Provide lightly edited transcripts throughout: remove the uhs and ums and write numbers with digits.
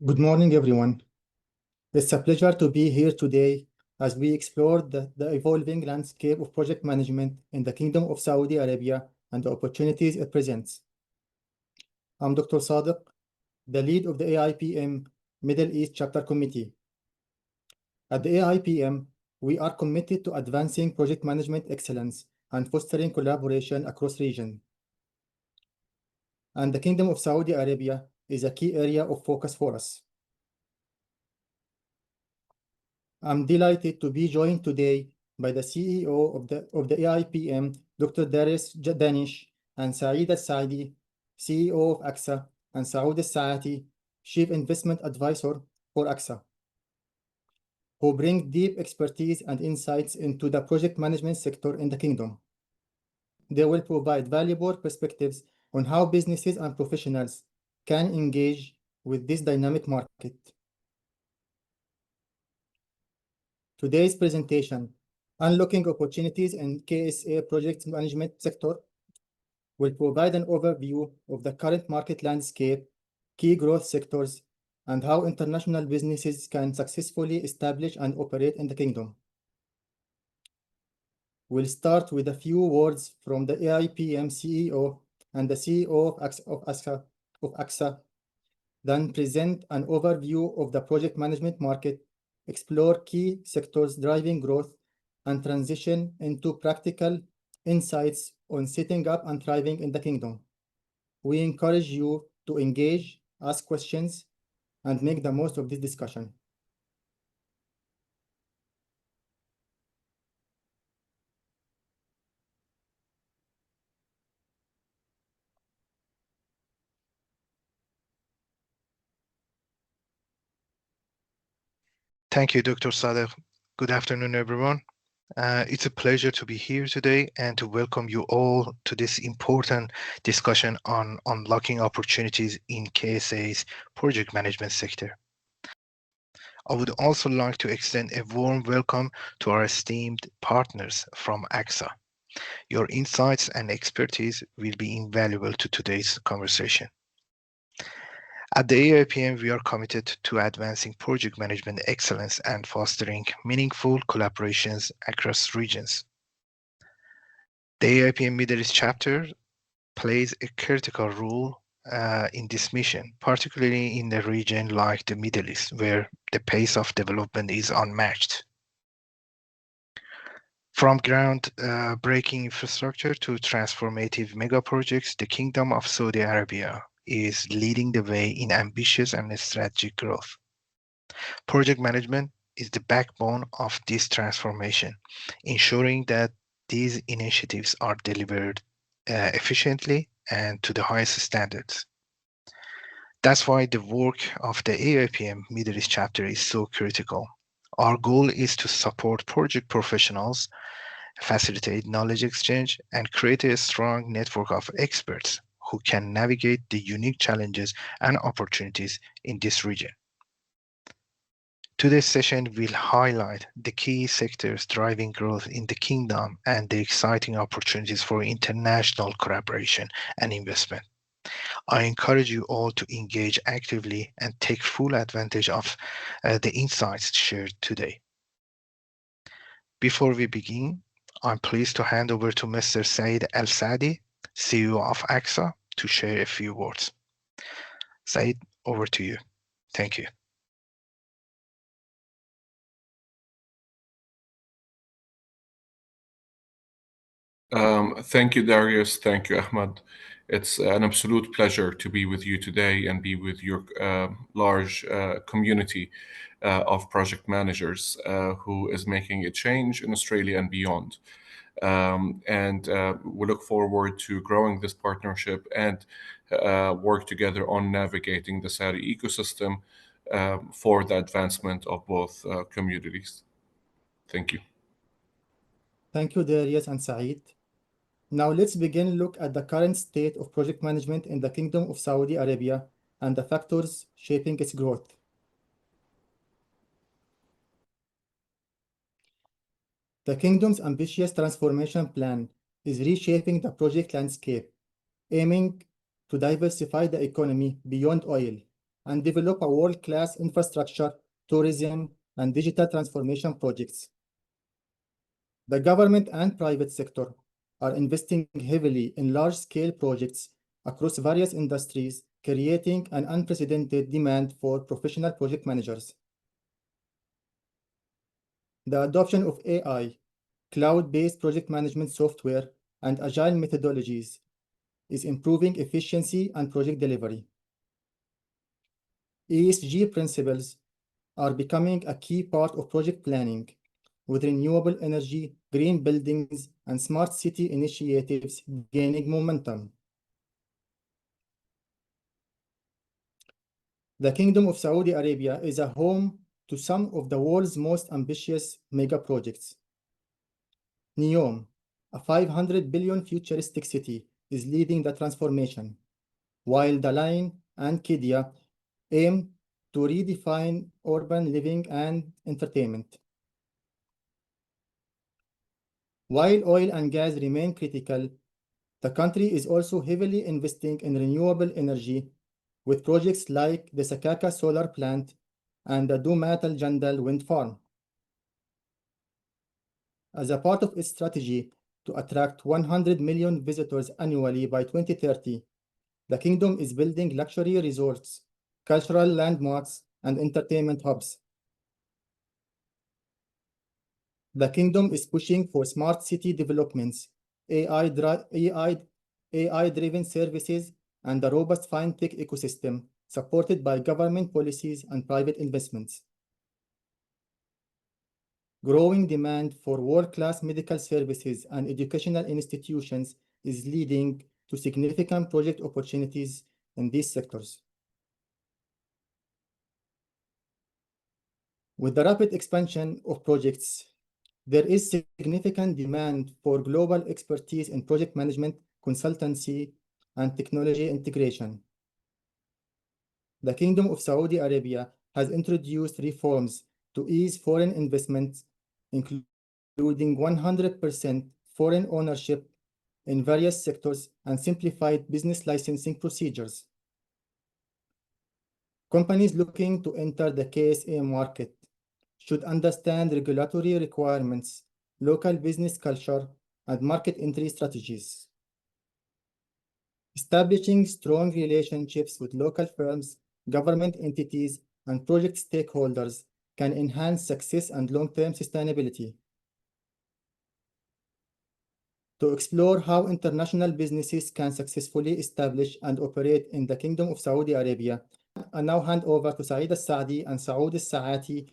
Good morning, everyone. It's a pleasure to be here today as we explore the evolving landscape of project management in the Kingdom of Saudi Arabia and the opportunities it presents. I'm Dr. Sadiq, the lead of the AIPM Middle East Chapter Committee. At the AIPM, we are committed to advancing project management excellence and fostering collaboration across regions. And the Kingdom of Saudi Arabia is a key area of focus for us. I'm delighted to be joined today by the CEO of the AIPM, Dr. Danish, and Saeed Al-Saadi, CEO of AXA, and Saud Al-Saati, Chief Investment Advisor for AXA, who bring deep expertise and insights into the project management sector in the kingdom. They will provide valuable perspectives on how businesses and professionals can engage with this dynamic market. Today's presentation, Unlocking Opportunities in KSA Project Management Sector, will provide an overview of the current market landscape, key growth sectors, and how international businesses can successfully establish and operate in the kingdom. We'll start with a few words from the AIPM CEO and the CEO of AXA, then present an overview of the project management market, explore key sectors driving growth, and transition into practical insights on setting up and thriving in the kingdom. We encourage you to engage, ask questions, and make the most of this discussion. Thank you, Dr. Sadegh. Good afternoon, everyone. It's a pleasure to be here today and to welcome you all to this important discussion on unlocking opportunities in KSA's project management sector. I would also like to extend a warm welcome to our esteemed partners from AXA. Your insights and expertise will be invaluable to today's conversation. At the AIPM, we are committed to advancing project management excellence and fostering meaningful collaborations across regions. The AIPM Middle East chapter plays a critical role in this mission, particularly in a region like the Middle East, where the pace of development is unmatched. From ground-breaking infrastructure to transformative mega projects, the Kingdom of Saudi Arabia is leading the way in ambitious and strategic growth. Project management is the backbone of this transformation, ensuring that these initiatives are delivered efficiently and to the highest standards. That's why the work of the AIPM Middle East chapter is so critical. Our goal is to support project professionals, facilitate knowledge exchange, and create a strong network of experts who can navigate the unique challenges and opportunities in this region. Today's session will highlight the key sectors driving growth in the kingdom and the exciting opportunities for international collaboration and investment. I encourage you all to engage actively and take full advantage of the insights shared today. Before we begin, I'm pleased to hand over to Mr. Saeed Al-Saadi, CEO of AXA, to share a few words. Saeed, over to you. Thank you. Thank you, Darius. Thank you, Ahmed. It's an absolute pleasure to be with you today and be with your large community of project managers who is making a change in Australia and beyond. We look forward to growing this partnership and work together on navigating the Saudi ecosystem for the advancement of both communities. Thank you. Thank you, Darius and Saeed. Now let's begin look at the current state of project management in the Kingdom of Saudi Arabia and the factors shaping its growth. The Kingdom's ambitious transformation plan is reshaping the project landscape, aiming to diversify the economy beyond oil and develop a world-class infrastructure, tourism, and digital transformation projects. The government and private sector are investing heavily in large-scale projects across various industries, creating an unprecedented demand for professional project managers. The adoption of AI, cloud-based project management software, and agile methodologies is improving efficiency and project delivery. ESG principles are becoming a key part of project planning, with renewable energy, green buildings, and smart city initiatives gaining momentum. The Kingdom of Saudi Arabia is a home to some of the world's most ambitious mega projects. NEOM, a 500 billion futuristic city, is leading the transformation, while The Line and Qiddiya aim to redefine urban living and entertainment. While oil and gas remain critical, the country is also heavily investing in renewable energy with projects like the Sakaka solar plant and the Dumat Al Jandal wind farm. As a part of its strategy to attract 100 million visitors annually by 2030, the kingdom is building luxury resorts, cultural landmarks, and entertainment hubs. The kingdom is pushing for smart city developments, AI-driven services, and a robust fintech ecosystem supported by government policies and private investments. Growing demand for world-class medical services and educational institutions is leading to significant project opportunities in these sectors. With the rapid expansion of projects, there is significant demand for global expertise in project management, consultancy, and technology integration. The Kingdom of Saudi Arabia has introduced reforms to ease foreign investments, including 100% foreign ownership in various sectors and simplified business licensing procedures. Companies looking to enter the KSA market should understand regulatory requirements, local business culture, and market entry strategies. Establishing strong relationships with local firms, government entities, and project stakeholders can enhance success and long-term sustainability. To explore how international businesses can successfully establish and operate in the Kingdom of Saudi Arabia, I now hand over to Saeed Al-Saadi and Saud Al-Saati,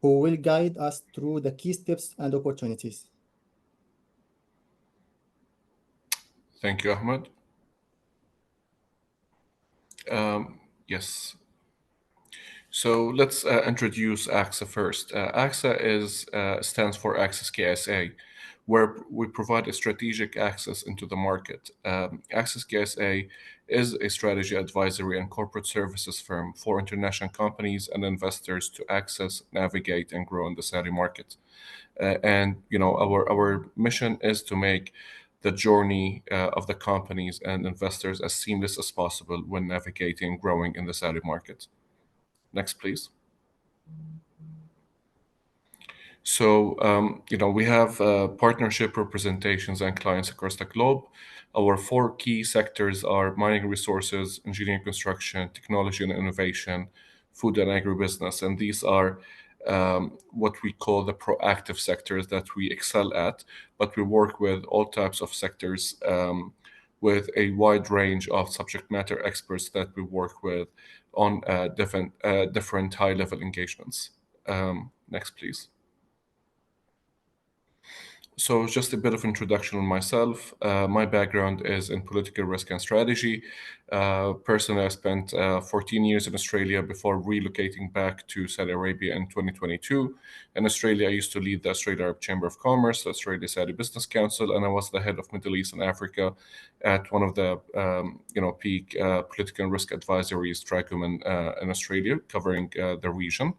who will guide us through the key steps and opportunities. Thank you, Ahmed. Yes. So let's introduce AXA first. AXA stands for Access KSA, where we provide a strategic access into the market. Access KSA is a strategy advisory and corporate services firm for international companies and investors to access, navigate, and grow in the Saudi market. And our mission is to make the journey of the companies and investors as seamless as possible when navigating and growing in the Saudi market. Next, please. So, we have partnership representations and clients across the globe. Our four key sectors are mining resources, engineering construction, technology and innovation, food and agribusiness. And these are what we call the proactive sectors that we excel at, but we work with all types of sectors with a wide range of subject matter experts that we work with on different high-level engagements. Next, please. So just a bit of introduction on myself. My background is in political risk and strategy. Personally, I spent 14 years in Australia before relocating back to Saudi Arabia in 2022. In Australia, I used to lead the Australia Arab Chamber of Commerce, the Australia Saudi Business Council, and I was the head of Middle East and Africa at one of the peak political risk advisories, TRICOM in Australia, covering the region.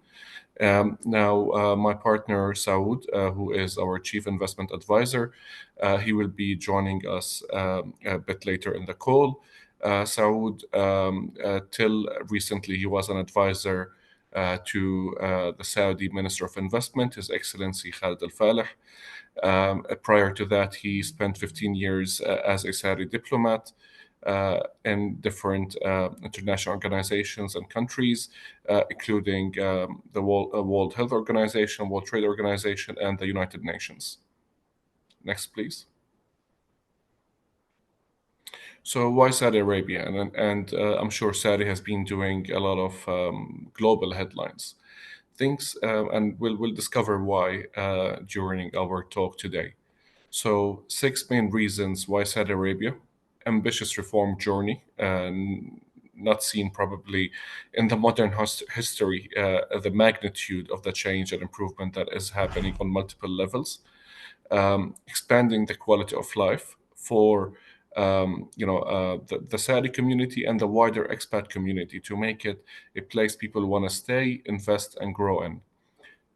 Now, my partner Saud, who is our chief investment advisor, he will be joining us a bit later in the call. Saud, till recently, he was an advisor to the Saudi Minister of Investment, His Excellency Khalid Al Faleh. Prior to that, he spent 15 years as a Saudi diplomat in different international organizations and countries, including the World Health Organization, World Trade Organization, and the United Nations. Next, please. So why Saudi Arabia? And I'm sure Saudi has been doing a lot of global headlines. Things, and we'll discover why during our talk today. So 6 main reasons why Saudi Arabia: ambitious reform journey, not seen probably in the modern history, the magnitude of the change and improvement that is happening on multiple levels. Expanding the quality of life for the Saudi community and the wider expat community to make it a place people want to stay, invest, and grow in.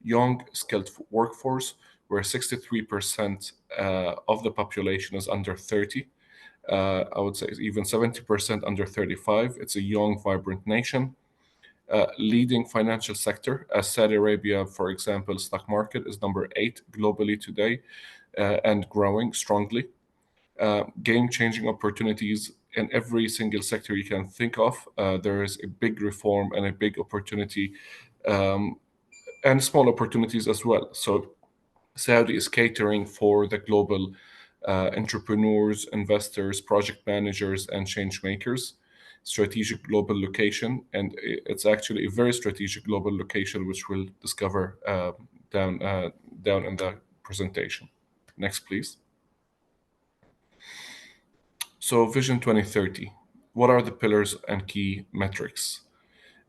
Young, skilled workforce, where 63% of the population is under 30. I would say even 70% under 35. It's a young, vibrant nation. Leading financial sector, as Saudi Arabia, for example, stock market is number 8 globally today and growing strongly. Game-changing opportunities in every single sector you can think of. There is a big reform and a big opportunity, and small opportunities as well. So Saudi is catering for the global entrepreneurs, investors, project managers, and change makers. Strategic global location, and it's actually a very strategic global location, which we'll discover down in the presentation. Next, please. So Vision 2030, what are the pillars and key metrics?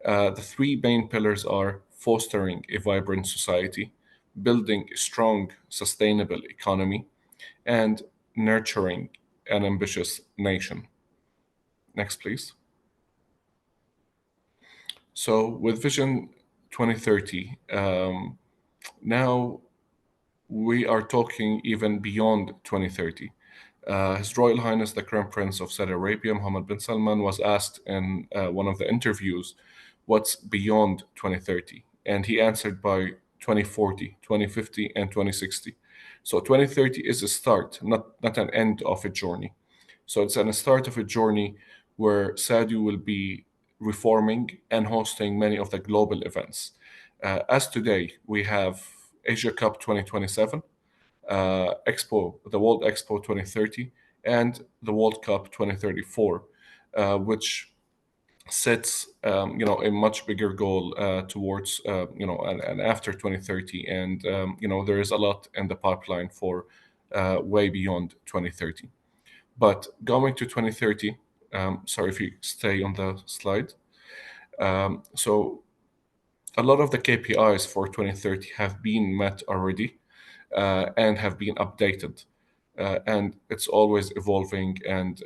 The 3 main pillars are fostering a vibrant society, building a strong, sustainable economy, and nurturing an ambitious nation. Next, please. So with Vision 2030, now we are talking even beyond 2030. His Royal Highness the Crown Prince of Saudi Arabia, Mohammed bin Salman, was asked in one of the interviews, what's beyond 2030? And he answered by 2040, 2050, and 2060. So 2030 is a start, not an end of a journey. So it's a start of a journey where Saudi will be reforming and hosting many of the global events. As today, we have Asia Cup 2027, Expo, the World Expo 2030, and the World Cup 2034, which sets a much bigger goal towards and after 2030, and there is a lot in the pipeline for way beyond 2030. But going to 2030, sorry if you stay on the slide. So a lot of the KPIs for 2030 have been met already and have been updated. And it's always evolving and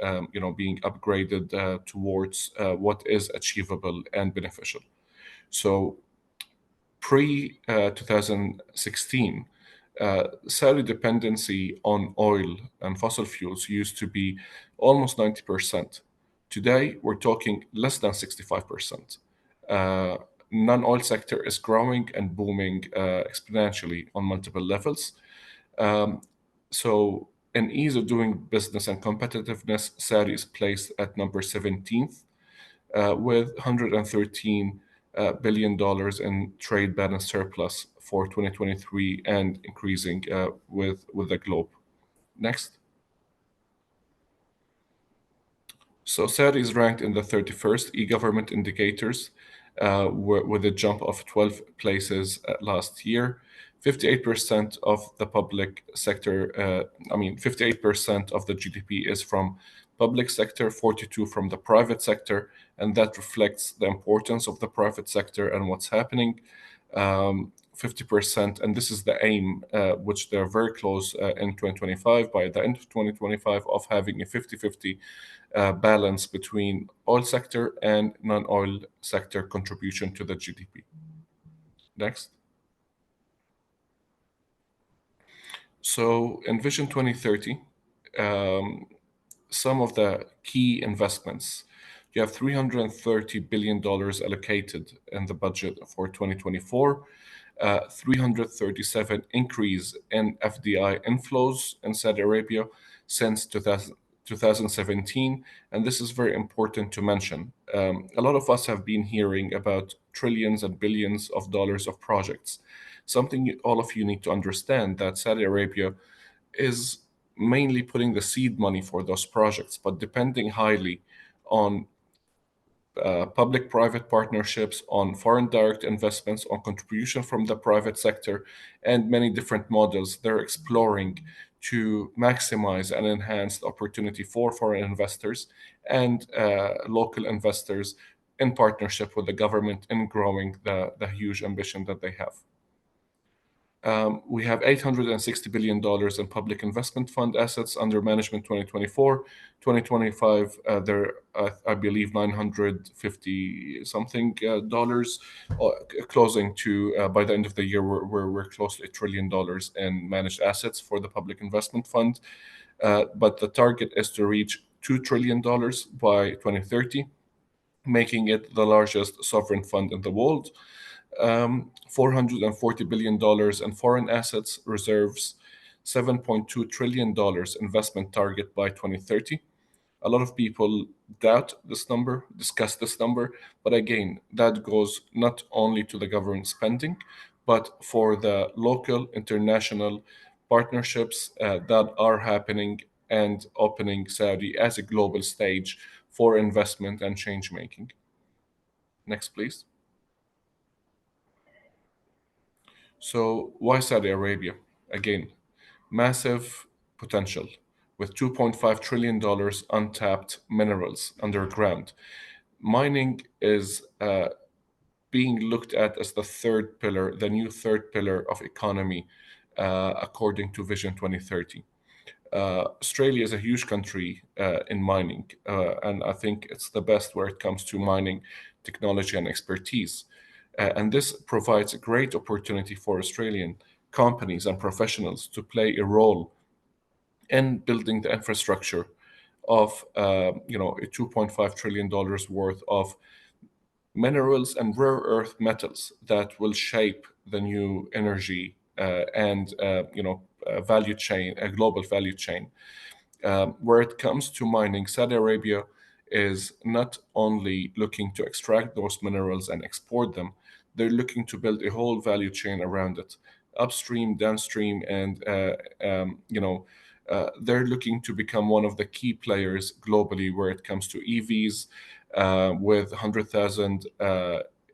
being upgraded towards what is achievable and beneficial. So pre 2016, Saudi dependency on oil and fossil fuels used to be almost 90%. Today, we're talking less than 65%. Non-oil sector is growing and booming exponentially on multiple levels. So in ease of doing business and competitiveness, Saudi is placed at number 17th with $113 billion in trade balance surplus for 2023 and increasing with the globe. Next. So Saudi is ranked in the 31st e-government indicators with a jump of 12 places last year. 58% of the public sector, 58% of the GDP is from public sector, 42 from the private sector, and that reflects the importance of the private sector and what's happening. 50%, and this is the aim, which they're very close in 2025, by the end of 2025, of having a 50-50 balance between oil sector and non-oil sector contribution to the GDP. Next. So in Vision 2030, some of the key investments. You have $330 billion allocated in the budget for 2024, 337 increase in FDI inflows in Saudi Arabia since 2017. And this is very important to mention. A lot of us have been hearing about trillions and billions of dollars of projects. Something all of you need to understand, that Saudi Arabia is mainly putting the seed money for those projects, but depending highly on public-private partnerships, on foreign direct investments, on contribution from the private sector, and many different models they're exploring to maximize and enhance the opportunity for foreign investors and local investors in partnership with the government in growing the huge ambition that they have. We have $860 billion in public investment fund assets under management 2024. 2025, there I believe 950 something dollars, closing to by the end of the year we're close to $1 trillion in managed assets for the public investment fund. But the target is to reach $2 trillion by 2030, making it the largest sovereign fund in the world. $440 billion in foreign assets reserves, $7.2 trillion investment target by 2030. A lot of people doubt this number, discuss this number, but again, that goes not only to the government spending, but for the local, international partnerships that are happening and opening Saudi as a global stage for investment and change making. Next, please. So why Saudi Arabia? Again, massive potential with $2.5 trillion untapped minerals underground. Mining is being looked at as the third pillar, the new third pillar of economy, according to Vision 2030. Australia is a huge country in mining, and I think it's the best where it comes to mining technology and expertise. And this provides a great opportunity for Australian companies and professionals to play a role in building the infrastructure of a $2.5 trillion worth of minerals and rare earth metals that will shape the new energy and value chain, a global value chain. Where it comes to mining, Saudi Arabia is not only looking to extract those minerals and export them, they're looking to build a whole value chain around it, upstream, downstream, and they're looking to become one of the key players globally where it comes to EVs, with 100,000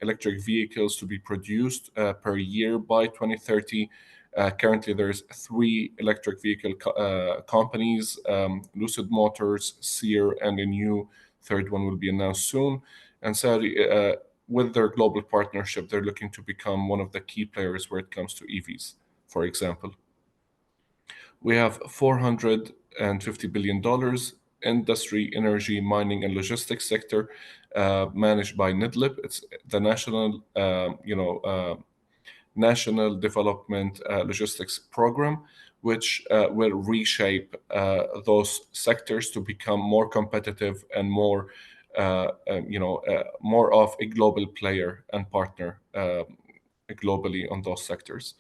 electric vehicles to be produced per year by 2030. Currently, there's 3 electric vehicle companies, Lucid Motors, Seer, and a new third one will be announced soon. And Saudi, with their global partnership, they're looking to become one of the key players where it comes to EVs, for example. We have $450 billion industry, energy, mining, and logistics sector managed by NIDLIP. It's the National Development Logistics Program, which will reshape those sectors to become more competitive and more of a global player and partner globally on those sectors.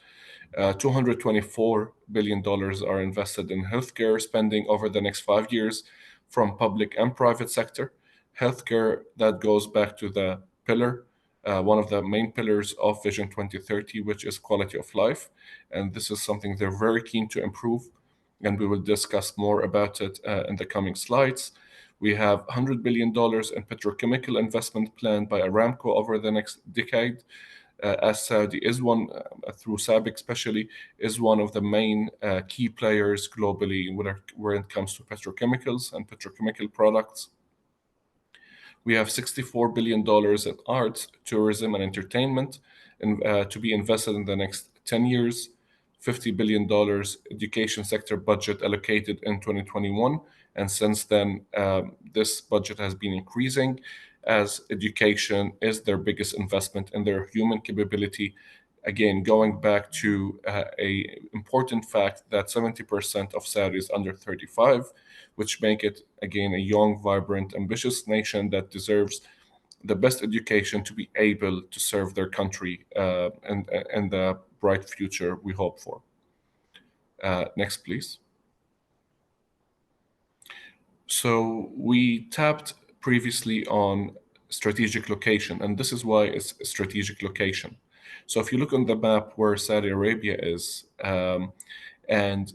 $224 billion are invested in healthcare spending over the next 5 years from public and private sector. Healthcare, that goes back to the pillar, one of the main pillars of Vision 2030, which is quality of life. And this is something they're very keen to improve, and we will discuss more about it in the coming slides. We have $100 billion in petrochemical investment planned by Aramco over the next decade. As Saudi is one, through SABIC especially, is one of the main key players globally where it comes to petrochemicals and petrochemical products. We have $64 billion in arts, tourism, and entertainment to be invested in the next 10 years. $50 billion education sector budget allocated in 2021. And since then, this budget has been increasing as education is their biggest investment in their human capability Again, going back to a important fact that 70% of Saudis under 35, which make it again a young, vibrant, ambitious nation that deserves the best education to be able to serve their country and the bright future we hope for. Next, please. So we tapped previously on strategic location, and this is why it's a strategic location. So if you look on the map where Saudi Arabia is, and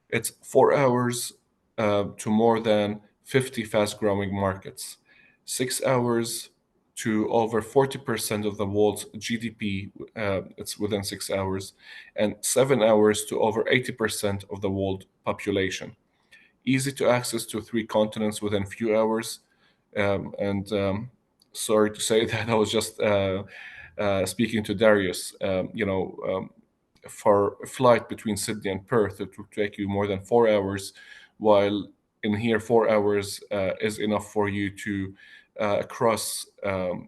it's 4 hours to more than 50 fast-growing markets, 6 hours to over 40% of the world's GDP, it's within 6 hours, and 7 hours to over 80% of the world population. Easy to access to 3 continents within few hours. Sorry to say that I was just speaking to Darius. For a flight between Sydney and Perth, it would take you more than 4 hours, while in here 4 hours is enough for you to cross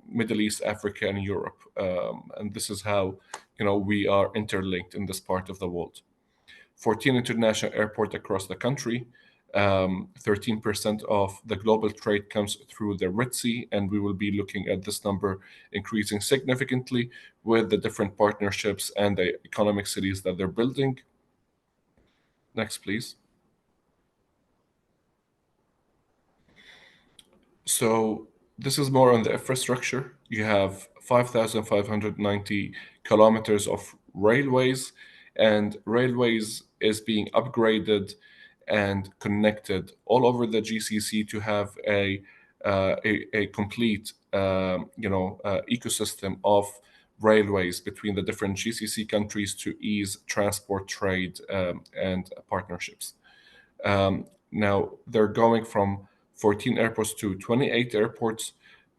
Middle East, Africa, and Europe. And this is how we are interlinked in this part of the world. 14 international airports across the country. 13% of the global trade comes through the Red Sea, and we will be looking at this number increasing significantly with the different partnerships and the economic cities that they're building. Next, please. So this is more on the infrastructure. You have 5,590 kilometers of railways, and railways is being upgraded and connected all over the GCC to have a complete ecosystem of railways between the different GCC countries to ease transport, trade, and partnerships. Now they're going from 14 airports to 28 airports.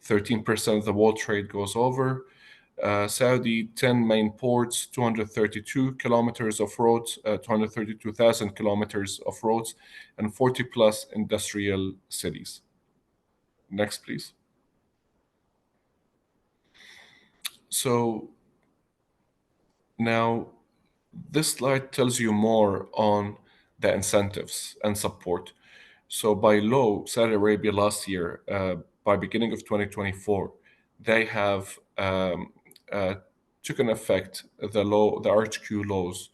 13% of the world trade goes over. Saudi, 10 main ports, 232 kilometers of roads, 232,000 kilometers of roads, and 40 plus industrial cities. Next, please. So now this slide tells you more on the incentives and support. So by law, Saudi Arabia last year, by beginning of 2024, they have took in effect the RHQ laws,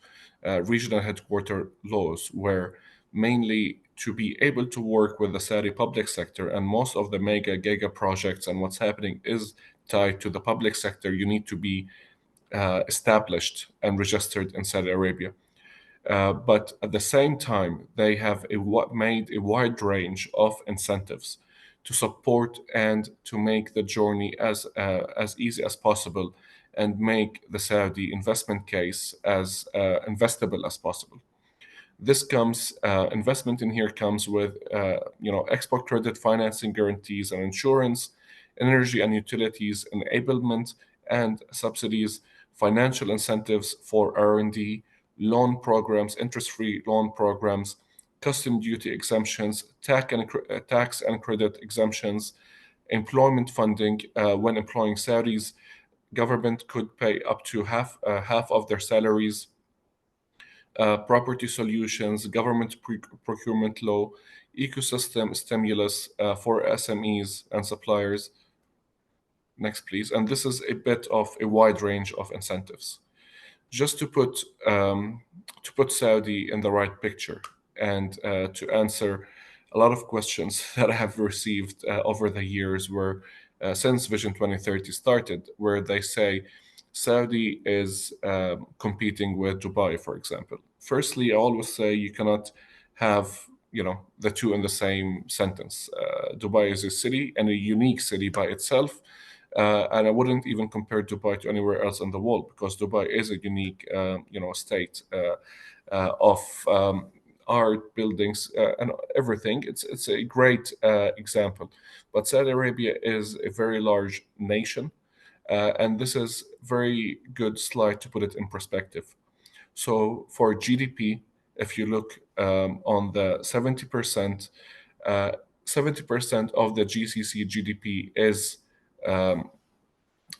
regional headquarter laws, where mainly to be able to work with the Saudi public sector, and most of the mega giga projects and what's happening is tied to the public sector. You need to be established and registered in Saudi Arabia. But at the same time, they have made a wide range of incentives to support and to make the journey as easy as possible and make the Saudi investment case as investable as possible. This comes investment in here comes with export credit financing guarantees and insurance, energy and utilities enablement and subsidies, financial incentives for R&D, loan programs, interest-free loan programs, custom duty exemptions, tax and credit exemptions, employment funding. When employing Saudis, government could pay up to half of their salaries. Property solutions, government procurement law, ecosystem stimulus for SMEs and suppliers. Next, please. And this is a bit of a wide range of incentives. Just to put Saudi in the right picture and to answer a lot of questions that I have received over the years, where since Vision 2030 started, where they say Saudi is competing with Dubai, for example. Firstly, I always say you cannot have the two in the same sentence. Dubai is a city and a unique city by itself. And I wouldn't even compare Dubai to anywhere else in the world, because Dubai is a unique, state of art, buildings, and everything. It's a great example. But Saudi Arabia is a very large nation, and this is very good slide to put it in perspective. So for GDP, if you look on the 70%, 70% of the GCC GDP is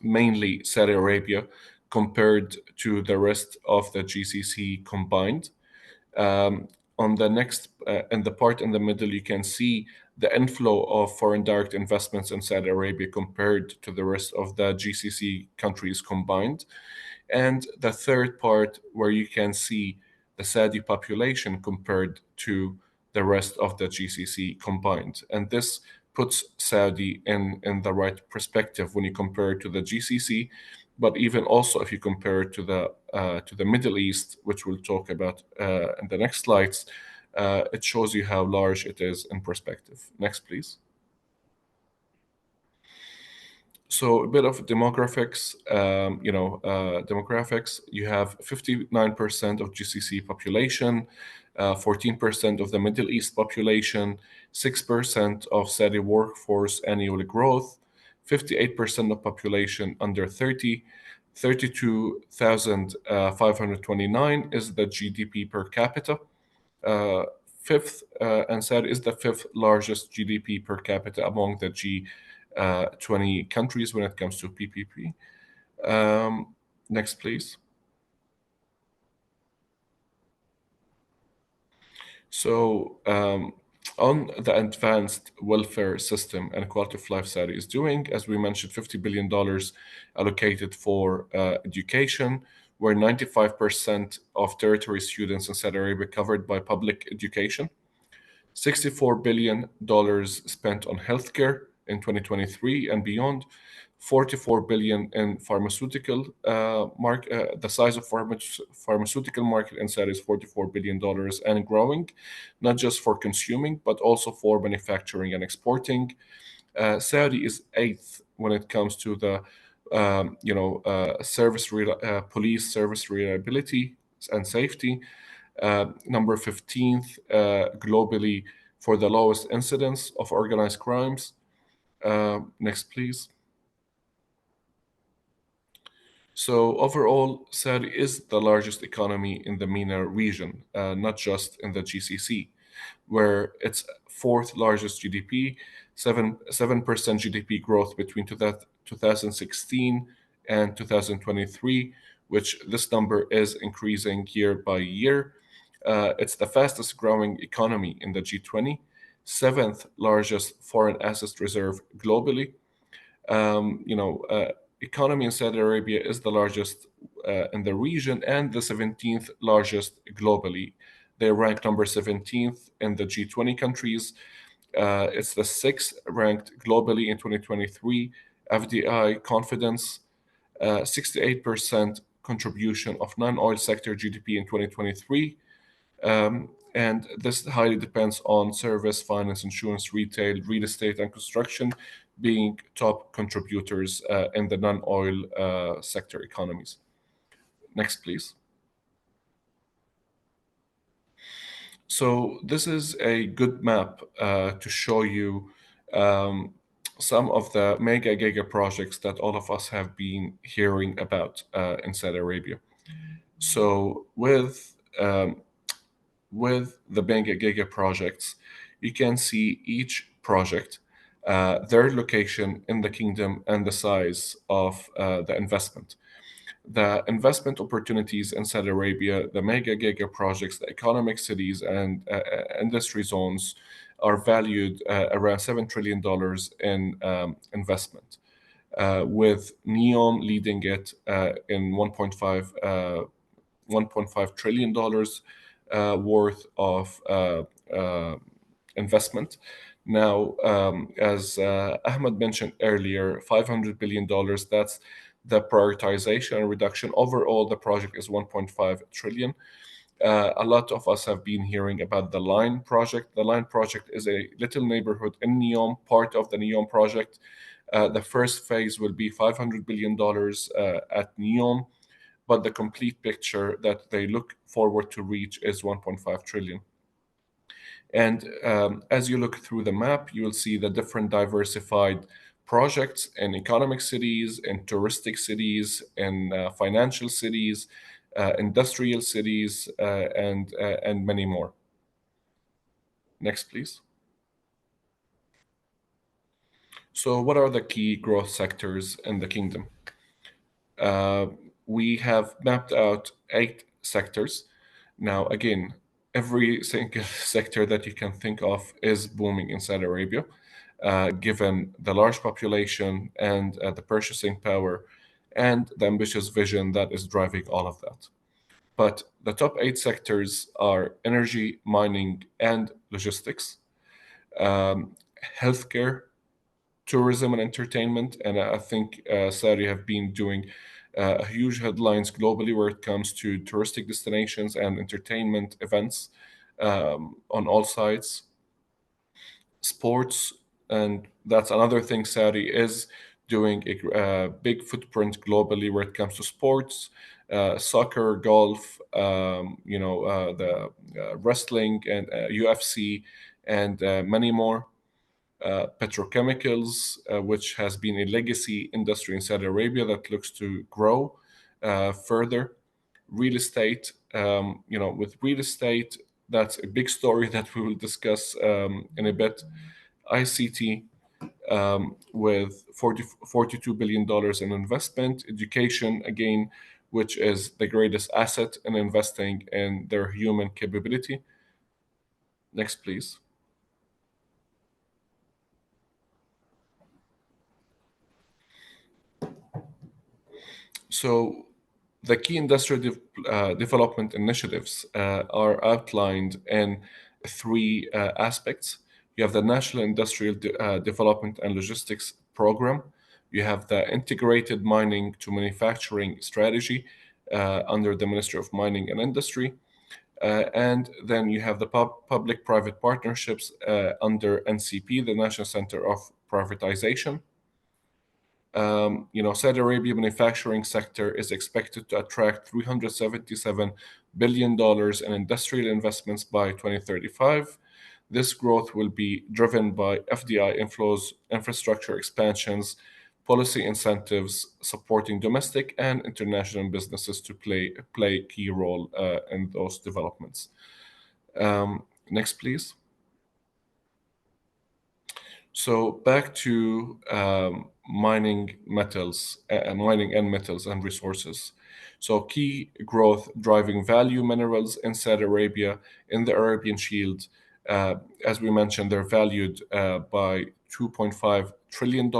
mainly Saudi Arabia. compared to the rest of the GCC combined. On the next, in the part in the middle, you can see the inflow of foreign direct investments in Saudi Arabia compared to the rest of the GCC countries combined. And the third part, where you can see the Saudi population compared to the rest of the GCC combined. And this puts Saudi in the right perspective when you compare it to the GCC, but even also if you compare it to the Middle East, which we'll talk about in the next slides, it shows you how large it is in perspective. Next, please. So a bit of demographics, demographics, you have 59% of GCC population, 14% of the Middle East population, 6% of Saudi workforce annual growth, 58% of population under 30, 32,529 is the GDP per capita. And Saudi is the fifth largest GDP per capita among the G20 countries when it comes to PPP. Next, please. So, on the advanced welfare system and quality of life Saudi is doing, as we mentioned, $50 billion allocated for education, where 95% of territory students in Saudi Arabia covered by public education. $64 billion spent on healthcare in 2023 and beyond. $44 billion in pharmaceutical market. The size of pharmaceutical market in Saudi is $44 billion and growing, not just for consuming, but also for manufacturing and exporting. Saudi is eighth when it comes to the police service reliability and safety. Number 15th globally for the lowest incidence of organized crimes. Next, please. So overall, Saudi is the largest economy in the MENA region, not just in the GCC, where it's fourth largest GDP, 7% GDP growth between 2016 and 2023, which this number is increasing year by year. It's the fastest growing economy in the G20, seventh largest foreign assets reserve globally. Economy in Saudi Arabia is the largest in the region and the 17th largest globally. They rank number 17th in the G20 countries. It's the sixth ranked globally in 2023. FDI confidence, 68% contribution of non-oil sector GDP in 2023. And this highly depends on service, finance, insurance, retail, real estate, and construction being top contributors in the non-oil sector economies. Next, please. So this is a good map to show you some of the mega giga projects that all of us have been hearing about in Saudi Arabia. So with the mega giga projects, you can see each project, their location in the kingdom, and the size of the investment. The investment opportunities in Saudi Arabia, the mega giga projects, the economic cities, and industry zones are valued around $7 trillion in investment, with NEOM leading it in $1.5 trillion worth of investment. Now, as Ahmed mentioned earlier, $500 billion, that's the prioritization and reduction. Overall, the project is 1.5 trillion. A lot of us have been hearing about the Line project. The Line project is a little neighborhood in NEOM, part of the NEOM project. The first phase will be $500 billion at NEOM, but the complete picture that they look forward to reach is 1.5 trillion. And as you look through the map, you will see the different diversified projects in economic cities, in touristic cities, in financial cities, industrial cities, and many more. Next, please. So what are the key growth sectors in the kingdom? we have mapped out 8 sectors. Now, again, every single sector that you can think of is booming in Saudi Arabia, given the large population and the purchasing power and the ambitious vision that is driving all of that. But the top 8 sectors are energy, mining, and logistics, healthcare, tourism and entertainment. And I think Saudi have been doing huge headlines globally where it comes to touristic destinations and entertainment events on all sides. Sports, and that's another thing Saudi is doing a big footprint globally where it comes to sports, soccer, golf, the wrestling and UFC, and many more. Petrochemicals, which has been a legacy industry in Saudi Arabia that looks to grow further. Real estate, with real estate, that's a big story that we will discuss in a bit. ICT, with $42 billion in investment. Education, again, which is the greatest asset in investing in their human capability. Next, please. So the key industrial development initiatives are outlined in 3 aspects. You have the National Industrial Development and Logistics Program. You have the Integrated Mining to Manufacturing Strategy under the Ministry of Mining and Industry. And then you have the public-private partnerships under NCP, the National Center of Privatization. Saudi Arabia manufacturing sector is expected to attract $377 billion in industrial investments by 2035. This growth will be driven by FDI inflows, infrastructure expansions, policy incentives supporting domestic and international businesses to play a key role in those developments. Next, please. So back to mining and metals and resources. So key growth driving value minerals in Saudi Arabia in the Arabian Shield. As we mentioned, they're valued by $2.5 trillion.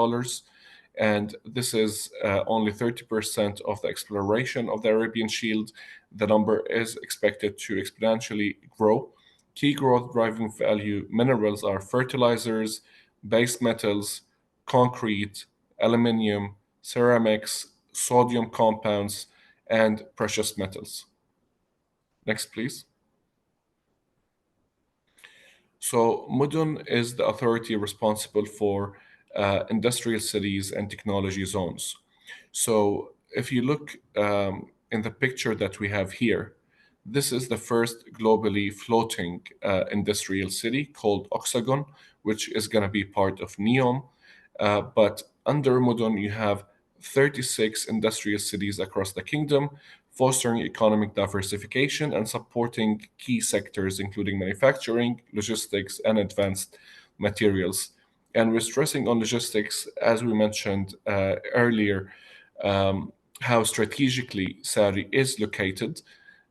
And this is only 30% of the exploration of the Arabian Shield. The number is expected to exponentially grow. Key growth driving value minerals are fertilizers, base metals, concrete, aluminium, ceramics, sodium compounds, and precious metals. Next, please. So Mudun is the authority responsible for industrial cities and technology zones. So if you look in the picture that we have here, this is the first globally floating industrial city called Oxagon, which is going to be part of NEOM. But under Mudun, you have 36 industrial cities across the kingdom, fostering economic diversification and supporting key sectors, including manufacturing, logistics, and advanced materials. And we're stressing on logistics, as we mentioned earlier, how strategically Saudi is located,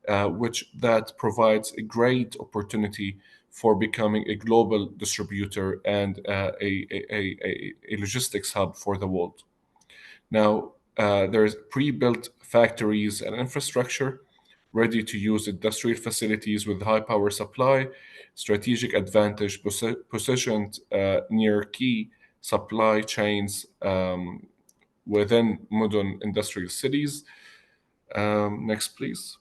which that provides a great opportunity for becoming a global distributor and a logistics hub for the world. Now, there's pre-built factories and infrastructure, ready-to-use industrial facilities with high power supply, strategic advantage positioned near key supply chains within Mudun industrial cities. Next, please.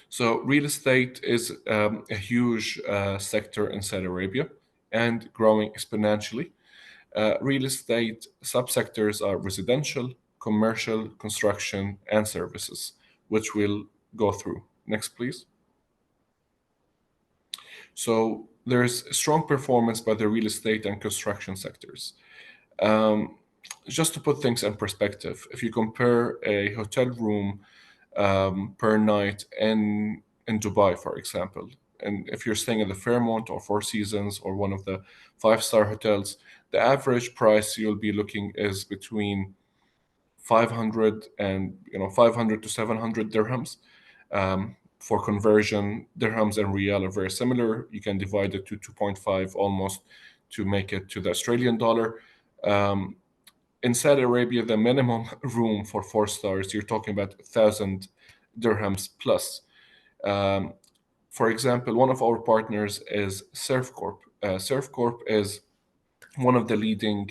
So real estate is a huge sector in Saudi Arabia and growing exponentially. Real estate subsectors are residential, commercial, construction, and services, which we'll go through. Next, please. So there's strong performance by the real estate and construction sectors. Just to put things in perspective, if you compare a hotel room per night in Dubai, for example, and if you're staying at the Fairmont or Four Seasons or one of the 5-star hotels, the average price you'll be looking is between 500 to 700 dirhams. For conversion, dirhams and riyal are very similar. You can divide it to 2.5 almost to make it to the Australian dollar. In Saudi Arabia, the minimum room for 4 stars, you're talking about 1,000 dirhams plus. For example, one of our partners is Surf Corp. Surf Corp is one of the leading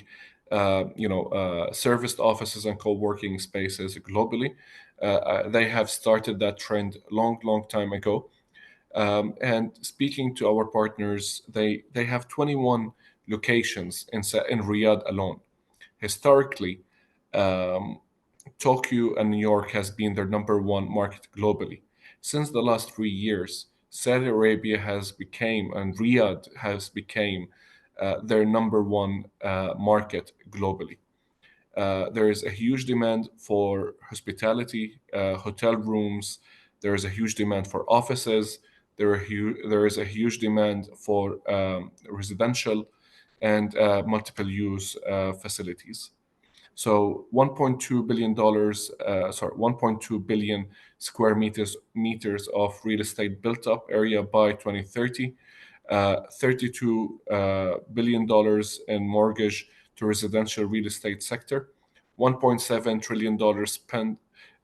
serviced offices and co-working spaces globally. They have started that trend long time ago. And speaking to our partners, they have 21 locations in Riyadh alone. Historically, Tokyo and New York has been their number one market globally. Since the last 3 years, Saudi Arabia has become and Riyadh has become their number one market globally. There is a huge demand for hospitality, hotel rooms. There is a huge demand for offices. There is a huge demand for residential and multiple use facilities. So $1.2 billion square meters of real estate built up area by 2030. $32 billion in mortgage to residential real estate sector, $1.7 trillion spent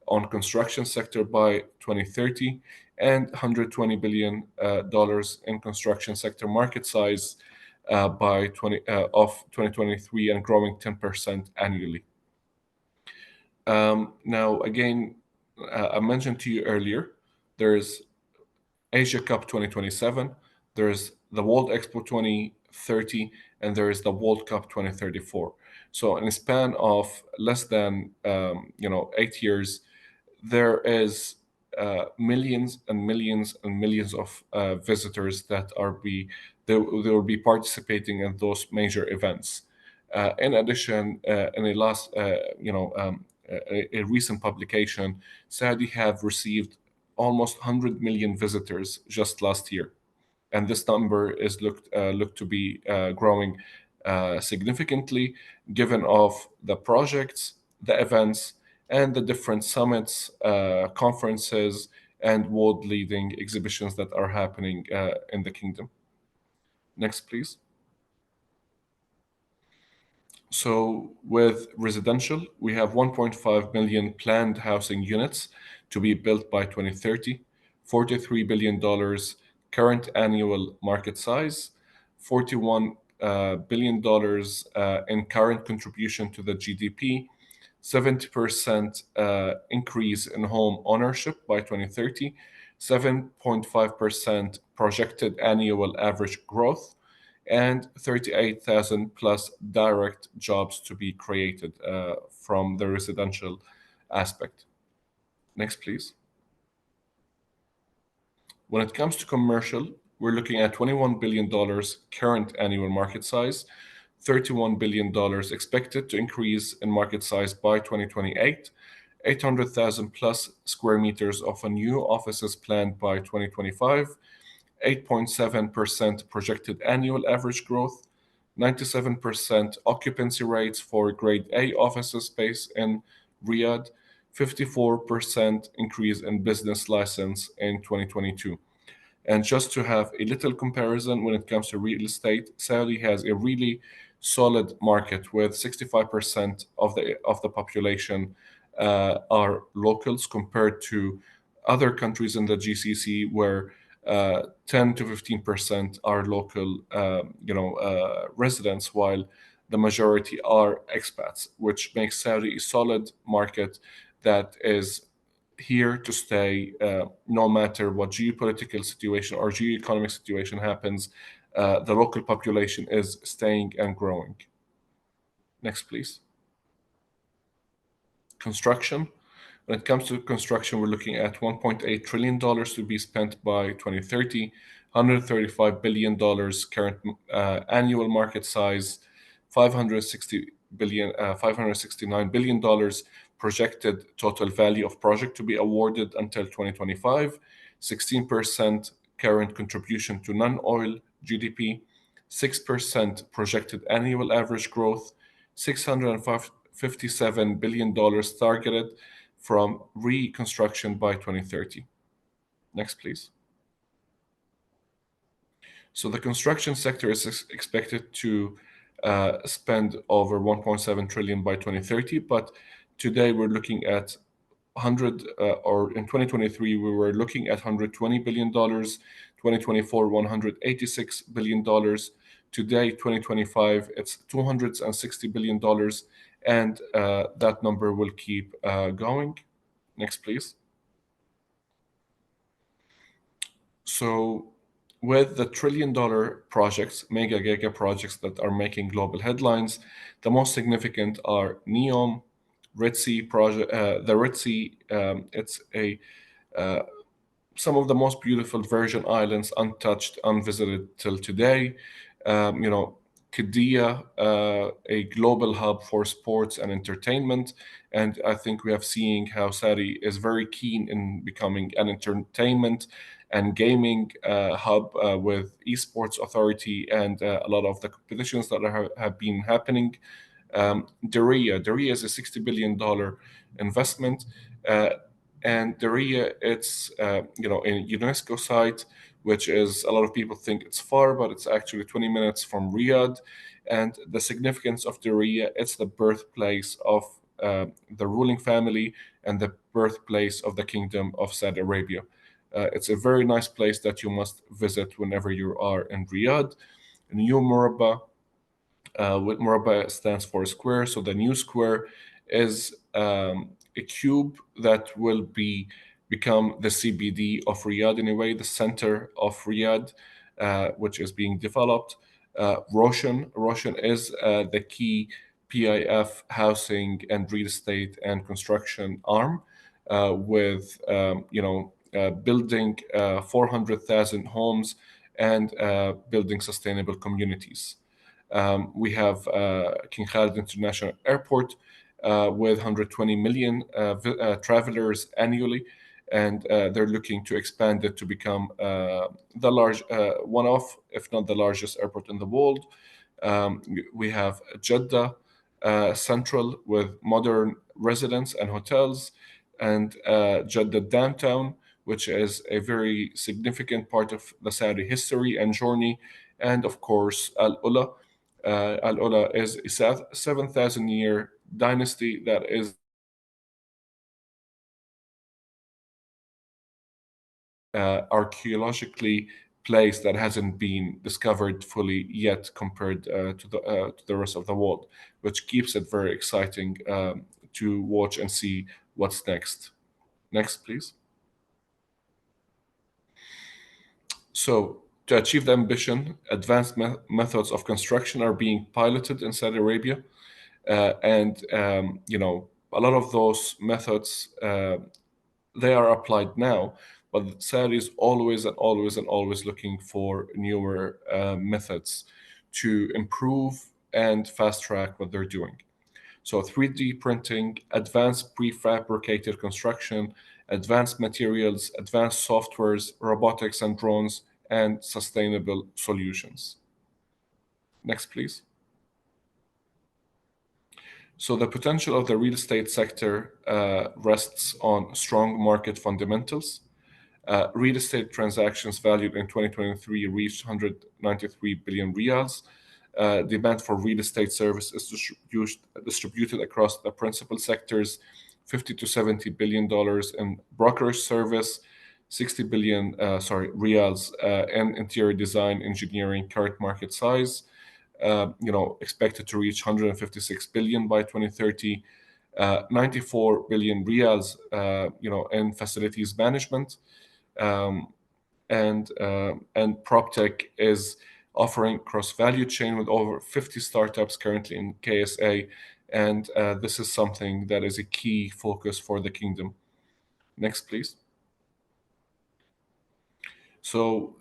on construction sector by 2030, and $120 billion in construction sector market size by 2023 and growing 10% annually. Now, again, I mentioned to you earlier, there's Asia Cup 2027, there's the World Expo 2030, and there is the World Cup 2034. So in a span of less than 8 years, there is millions and millions and millions of visitors that they will be participating in those major events. In addition, in a recent publication, Saudi have received almost 100 million visitors just last year, and this number is looked to be growing significantly, given of the projects, the events, and the different summits, conferences, and world-leading exhibitions that are happening in the kingdom. Next, please. So with residential, we have 1.5 million planned housing units to be built by 2030, $43 billion current annual market size, $41 billion in current contribution to the GDP, 70% increase in home ownership by 2030, 7.5% projected annual average growth, and 38,000 plus direct jobs to be created from the residential aspect. Next, please. When it comes to commercial, we're looking at $21 billion current annual market size, $31 billion expected to increase in market size by 2028, 800,000 plus square meters of a new offices planned by 2025, 8.7% projected annual average growth, 97% occupancy rates for grade A offices space in Riyadh, 54% increase in business license in 2022. And just to have a little comparison when it comes to real estate, Saudi has a really solid market with 65% of the population are locals compared to other countries in the GCC where 10 to 15% are local residents, while the majority are expats, which makes Saudi a solid market that is here to stay no matter what geopolitical situation or geoeconomic situation happens. The local population is staying and growing. Next, please. Construction. When it comes to construction, we're looking at $1.8 trillion to be spent by 2030, $135 billion current annual market size, $569 billion projected total value of project to be awarded until 2025, 16% current contribution to non-oil GDP, 6% projected annual average growth, $57 billion targeted from reconstruction by 2030. Next, please. So the construction sector is expected to spend over 1.7 trillion by 2030, but today we're looking at 100, or in 2023 we were looking at $120 billion, 2024 $186 billion, today 2025 it's $260 billion, and that number will keep going. Next, please. So with the trillion-dollar projects, mega giga projects that are making global headlines, the most significant are NEOM, Red Sea project. The Red Sea, it's a some of the most beautiful Virgin Islands, untouched, unvisited till today. Qiddiya, a global hub for sports and entertainment. And I think we have seen how Saudi is very keen in becoming an entertainment and gaming hub with esports authority and a lot of the competitions that have been happening. Diriyah is a $60 billion investment. And Diriyah, it's a UNESCO site, which is, a lot of people think it's far, but it's actually 20 minutes from Riyadh. And the significance of Diriyah, it's the birthplace of the ruling family and the birthplace of the Kingdom of Saudi Arabia. It's a very nice place that you must visit whenever you are in Riyadh. New Murabba, with Murabba stands for square, so the new square is a cube that will become the CBD of Riyadh, in a way, the center of Riyadh, which is being developed. Roshan is the key PIF housing and real estate and construction arm, with building 400,000 homes and building sustainable communities. We have King Khalid International Airport, with 120 million travelers annually, and they're looking to expand it to become the large one of, if not the largest airport in the world. We have Jeddah Central with modern residence and hotels, and Jeddah Downtown, which is a very significant part of the Saudi history and journey, and of course Al Ula. Al Ula is a 7,000-year dynasty that is archaeologically place that hasn't been discovered fully yet compared to the rest of the world, which keeps it very exciting to watch and see what's next. Next, please. So, to achieve the ambition, advanced methods of construction are being piloted in Saudi Arabia, and a lot of those methods they are applied now. But Saudi is always and always and always looking for newer methods to improve and fast track what they're doing. So 3D printing, advanced prefabricated construction, advanced materials, advanced softwares, robotics and drones, and sustainable solutions. Next, please. So the potential of the real estate sector rests on strong market fundamentals. Real estate transactions valued in 2023 reached 193 billion riyals. Demand for real estate service is distributed across the principal sectors: $50 to $70 billion in brokerage service, 60 billion riyals in interior design engineering. Current market size, expected to reach 156 billion by 2030. 94 billion riyals, in facilities management. And PropTech is offering cross value chain with over 50 startups currently in KSA, and this is something that is a key focus for the kingdom. Next, please. So,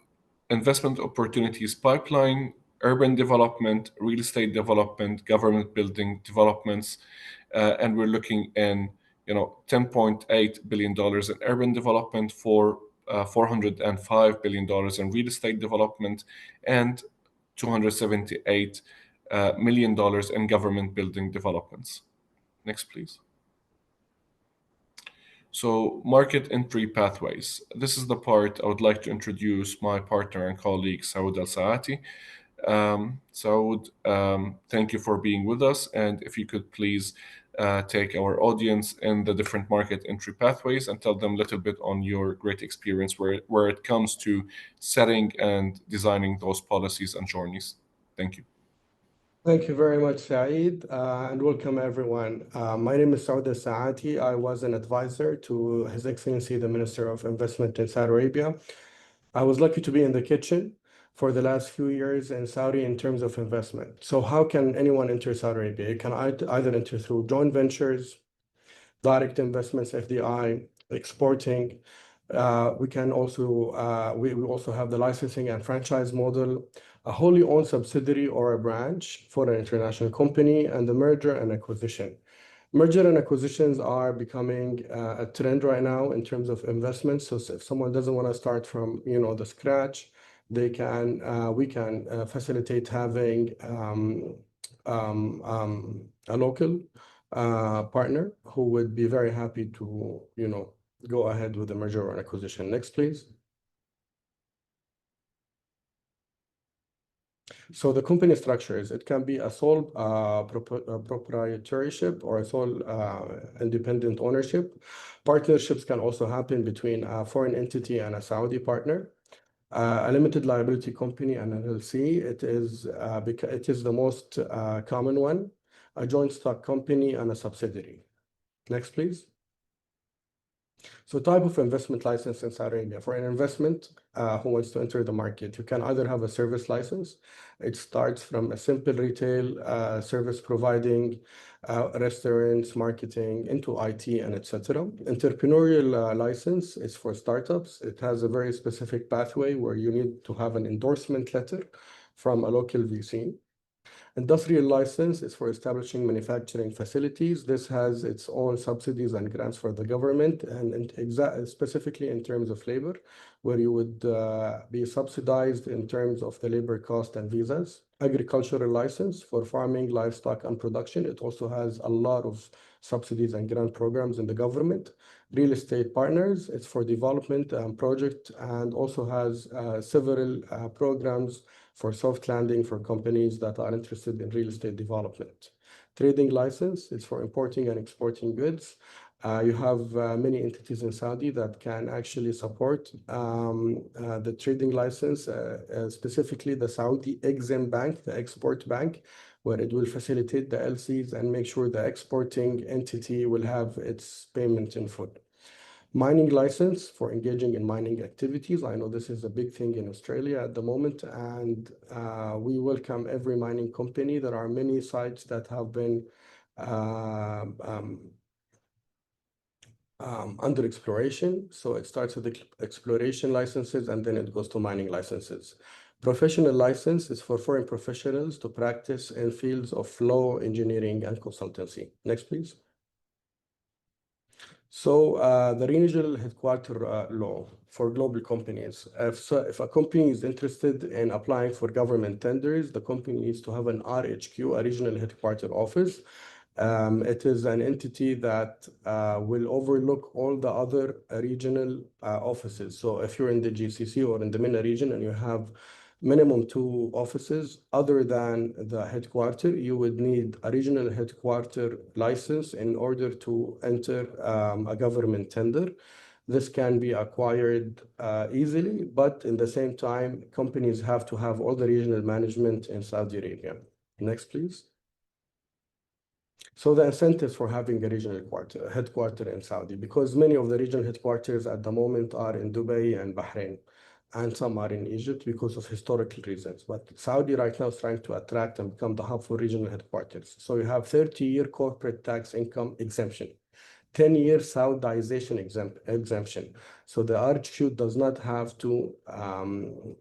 investment opportunities pipeline: urban development, real estate development, government building developments, and we're looking in $10.8 billion in urban development, for $405 billion in real estate development, and $278 million in government building developments. Next, please. So market entry pathways. This is the part I would like to introduce my partner and colleague, Saud Al-Saati. Saud, thank you for being with us. And if you could please take our audience in the different market entry pathways and tell them a little bit on your great experience where it comes to setting and designing those policies and journeys. Thank you. Thank you very much, Saeed, and welcome everyone. My name is Saud Al-Saati. I was an advisor to His Excellency, the Minister of Investment in Saudi Arabia. I was lucky to be in the kitchen for the last few years in Saudi in terms of investment. So how can anyone enter Saudi Arabia? You can either enter through joint ventures, direct investments, FDI, exporting. We also have the licensing and franchise model, a wholly owned subsidiary or a branch for an international company, and the merger and acquisition. Merger and acquisitions are becoming a trend right now in terms of investments. So if someone doesn't want to start from the scratch, we can facilitate having a local partner who would be very happy to go ahead with the merger or acquisition. Next, please. So the company structures, it can be a sole proprietorship or a sole independent ownership. Partnerships can also happen between a foreign entity and a Saudi partner. A limited liability company, an LLC, it is the most common one. A joint stock company and a subsidiary. Next, please. So type of investment license in Saudi Arabia. For an investment who wants to enter the market, you can either have a service license. It starts from a simple retail service providing restaurants, marketing, into IT, and etc. Entrepreneurial license is for startups. It has a very specific pathway where you need to have an endorsement letter from a local VC. Industrial license is for establishing manufacturing facilities. This has its own subsidies and grants for the government, and specifically in terms of labor, where you would be subsidized in terms of the labor cost and visas. Agricultural license for farming, livestock, and production. It also has a lot of subsidies and grant programs in the government. Real estate partners, it's for development and project, and also has several programs for soft landing for companies that are interested in real estate development. Trading license is for importing and exporting goods. You have many entities in Saudi that can actually support the trading license, specifically the Saudi Exim Bank, the export bank, where it will facilitate the LCs and make sure the exporting entity will have its payment in full. Mining license for engaging in mining activities. I know this is a big thing in Australia at the moment, and we welcome every mining company. There are many sites that have been under exploration. So it starts with the exploration licenses and then it goes to mining licenses. Professional license is for foreign professionals to practice in fields of law, engineering, and consultancy. Next, please. So the regional headquarter law for global companies. If a company is interested in applying for government tenders, the company needs to have an RHQ, a regional headquarter office. It is an entity that will overlook all the other regional offices. So if you're in the GCC or in the MENA region and you have minimum 2 offices other than the headquarter, you would need a regional headquarter license in order to enter a government tender. This can be acquired easily, but in the same time, companies have to have all the regional management in Saudi Arabia. Next, please. So the incentives for having a regional headquarter in Saudi, because many of the regional headquarters at the moment are in Dubai and Bahrain, and some are in Egypt because of historical reasons. But Saudi right now is trying to attract and become the hub for regional headquarters. So you have 30-year corporate tax income exemption, 10-year Saudization exemption. So the RHQ does not have to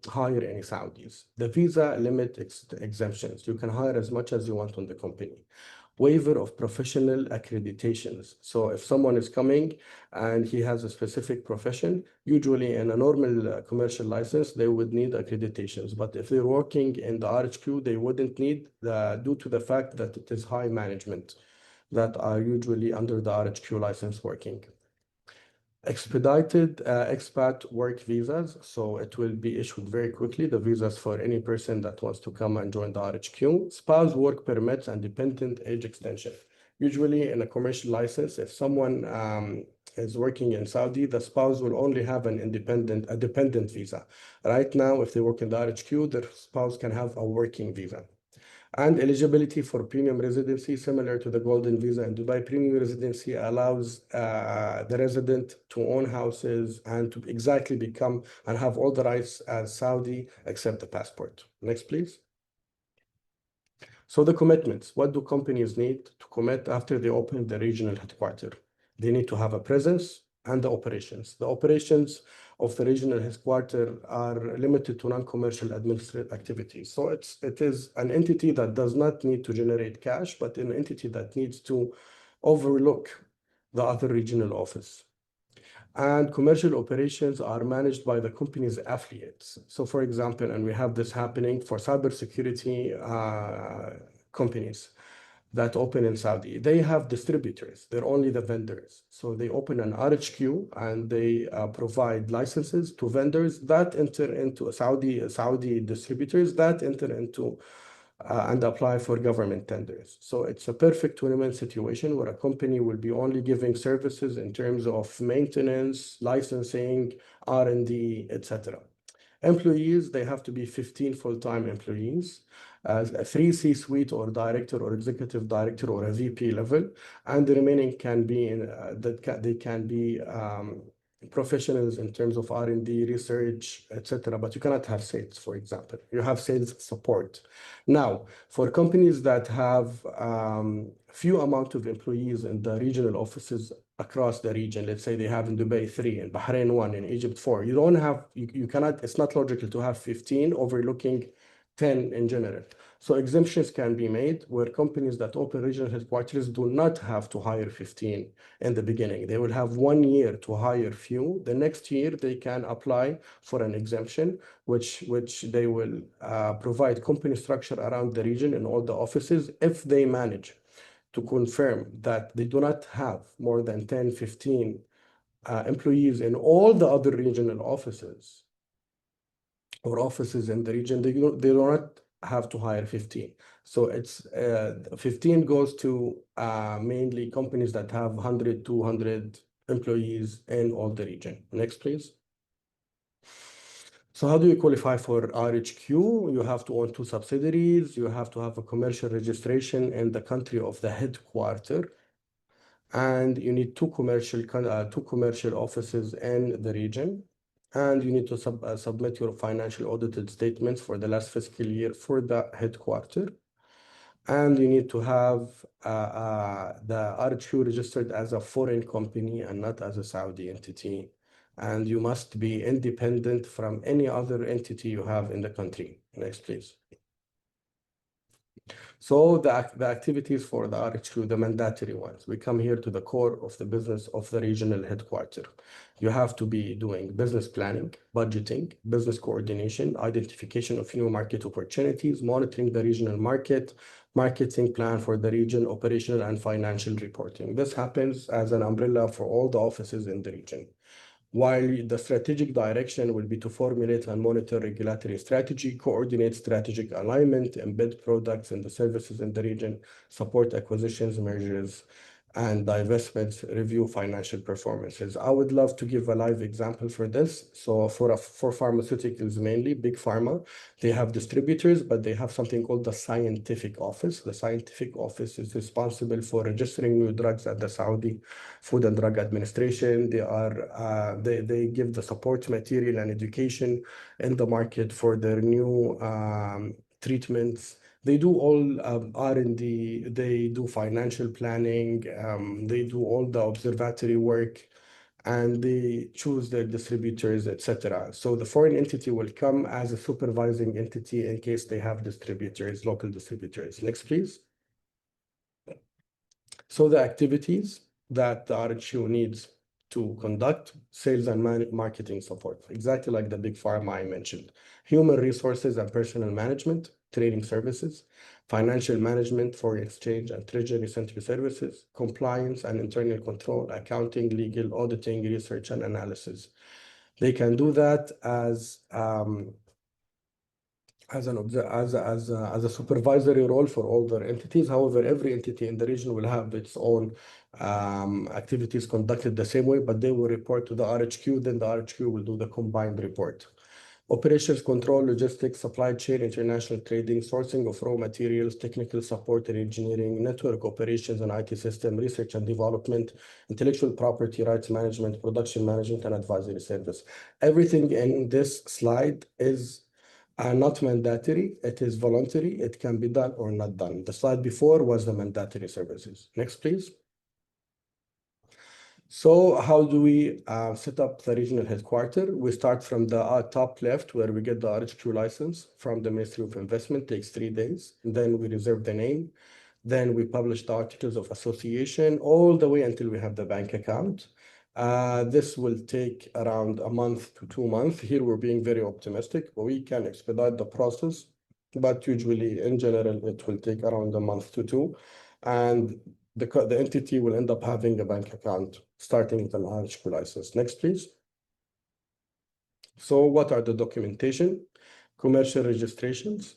hire any Saudis. The visa limit exemptions. You can hire as much as you want on the company. Waiver of professional accreditations. So if someone is coming and he has a specific profession, usually in a normal commercial license, they would need accreditations. But if they're working in the RHQ, they wouldn't need due to the fact that it is high management. that are usually under the RHQ license working. Expedited expat work visas, so it will be issued very quickly, the visas for any person that wants to come and join the RHQ. Spouse work permits and dependent age extension. Usually in a commercial license, if someone is working in Saudi, the spouse will only have a dependent visa. Right now, if they work in the RHQ, their spouse can have a working visa. And eligibility for premium residency, similar to the golden visa in Dubai. Premium residency allows the resident to own houses and to exactly become and have all the rights as Saudi except the passport. Next, please. So the commitments, what do companies need to commit after they open the regional headquarters? They need to have a presence and the operations. The operations of the regional headquarters are limited to non-commercial administrative activities. So it is an entity that does not need to generate cash, but an entity that needs to overlook the other regional office. And commercial operations are managed by the company's affiliates. So for example, and we have this happening for cybersecurity companies that open in Saudi, they have distributors. They're only the vendors. So they open an RHQ and they provide licenses to vendors that enter into Saudi distributors that enter into and apply for government tenders. So it's a perfect win-win situation where a company will be only giving services in terms of maintenance, licensing, R&D, etc. Employees, they have to be 15 full-time employees, a 3 C-suite or director or executive director or a VP level, and the remaining can be they can be professionals in terms of R&D, research, etc. But you cannot have sales, for example. You have sales support. Now, for companies that have few amount of employees in the regional offices across the region, let's say they have in Dubai 3, in Bahrain 1, in Egypt 4, you don't have, you cannot, it's not logical to have 15 overlooking 10 in general. So exemptions can be made where companies that open regional headquarters do not have to hire 15 in the beginning. They will have 1 year to hire few. The next year they can apply for an exemption, which they will provide company structure around the region in all the offices if they manage to confirm that they do not have more than 10, 15 employees in all the other regional offices or offices in the region. They do not have to hire 15. So it's 15 goes to mainly companies that have 100, 200 employees in all the region. Next, please. So how do you qualify for RHQ? You have to own 2 subsidiaries. You have to have a commercial registration in the country of the headquarter. And you need 2 commercial offices in the region. And you need to submit your financial audited statements for the last fiscal year for the headquarter. And you need to have the RHQ registered as a foreign company and not as a Saudi entity. And you must be independent from any other entity you have in the country. Next, please. So the activities for the RHQ, the mandatory ones, we come here to the core of the business of the regional headquarter. You have to be doing business planning, budgeting, business coordination, identification of new market opportunities, monitoring the regional market, marketing plan for the region, operational and financial reporting. This happens as an umbrella for all the offices in the region. While the strategic direction will be to formulate and monitor regulatory strategy, coordinate strategic alignment, embed products and the services in the region, support acquisitions, mergers, and divestments, review financial performances. I would love to give a live example for this. So for pharmaceuticals mainly, big pharma, they have distributors, but they have something called the scientific office. The scientific office is responsible for registering new drugs at the Saudi Food and Drug Administration. They give the support material and education in the market for their new treatments. They do all R&D, they do financial planning, they do all the observatory work, and they choose their distributors, etc. So the foreign entity will come as a supervising entity in case they have distributors, local distributors. Next, please. So the activities that the RHQ needs to conduct: sales and marketing support, exactly like the big pharma I mentioned. Human resources and personnel management, trading services, financial management, foreign exchange and treasury central services, compliance and internal control, accounting, legal, auditing, research and analysis. They can do that as a supervisory role for all their entities. However, every entity in the region will have its own activities conducted the same way, but they will report to the RHQ, then the RHQ will do the combined report. Operations control, logistics, supply chain, international trading, sourcing of raw materials, technical support and engineering, network operations and IT system, research and development, intellectual property rights management, production management, and advisory service. Everything in this slide is not mandatory. It is voluntary. It can be done or not done. The slide before was the mandatory services. Next, please. So how do we set up the regional headquarters? We start from the top left where we get the RHQ license from the Ministry of Investment. Takes 3 days. Then we reserve the name. Then we publish the articles of association all the way until we have the bank account. This will take around a month to 2 months. Here we're being very optimistic, but we can expedite the process. But usually, in general, it will take around a month to 2. And the entity will end up having a bank account starting with an RHQ license. Next, please. So what are the documentation? Commercial registrations.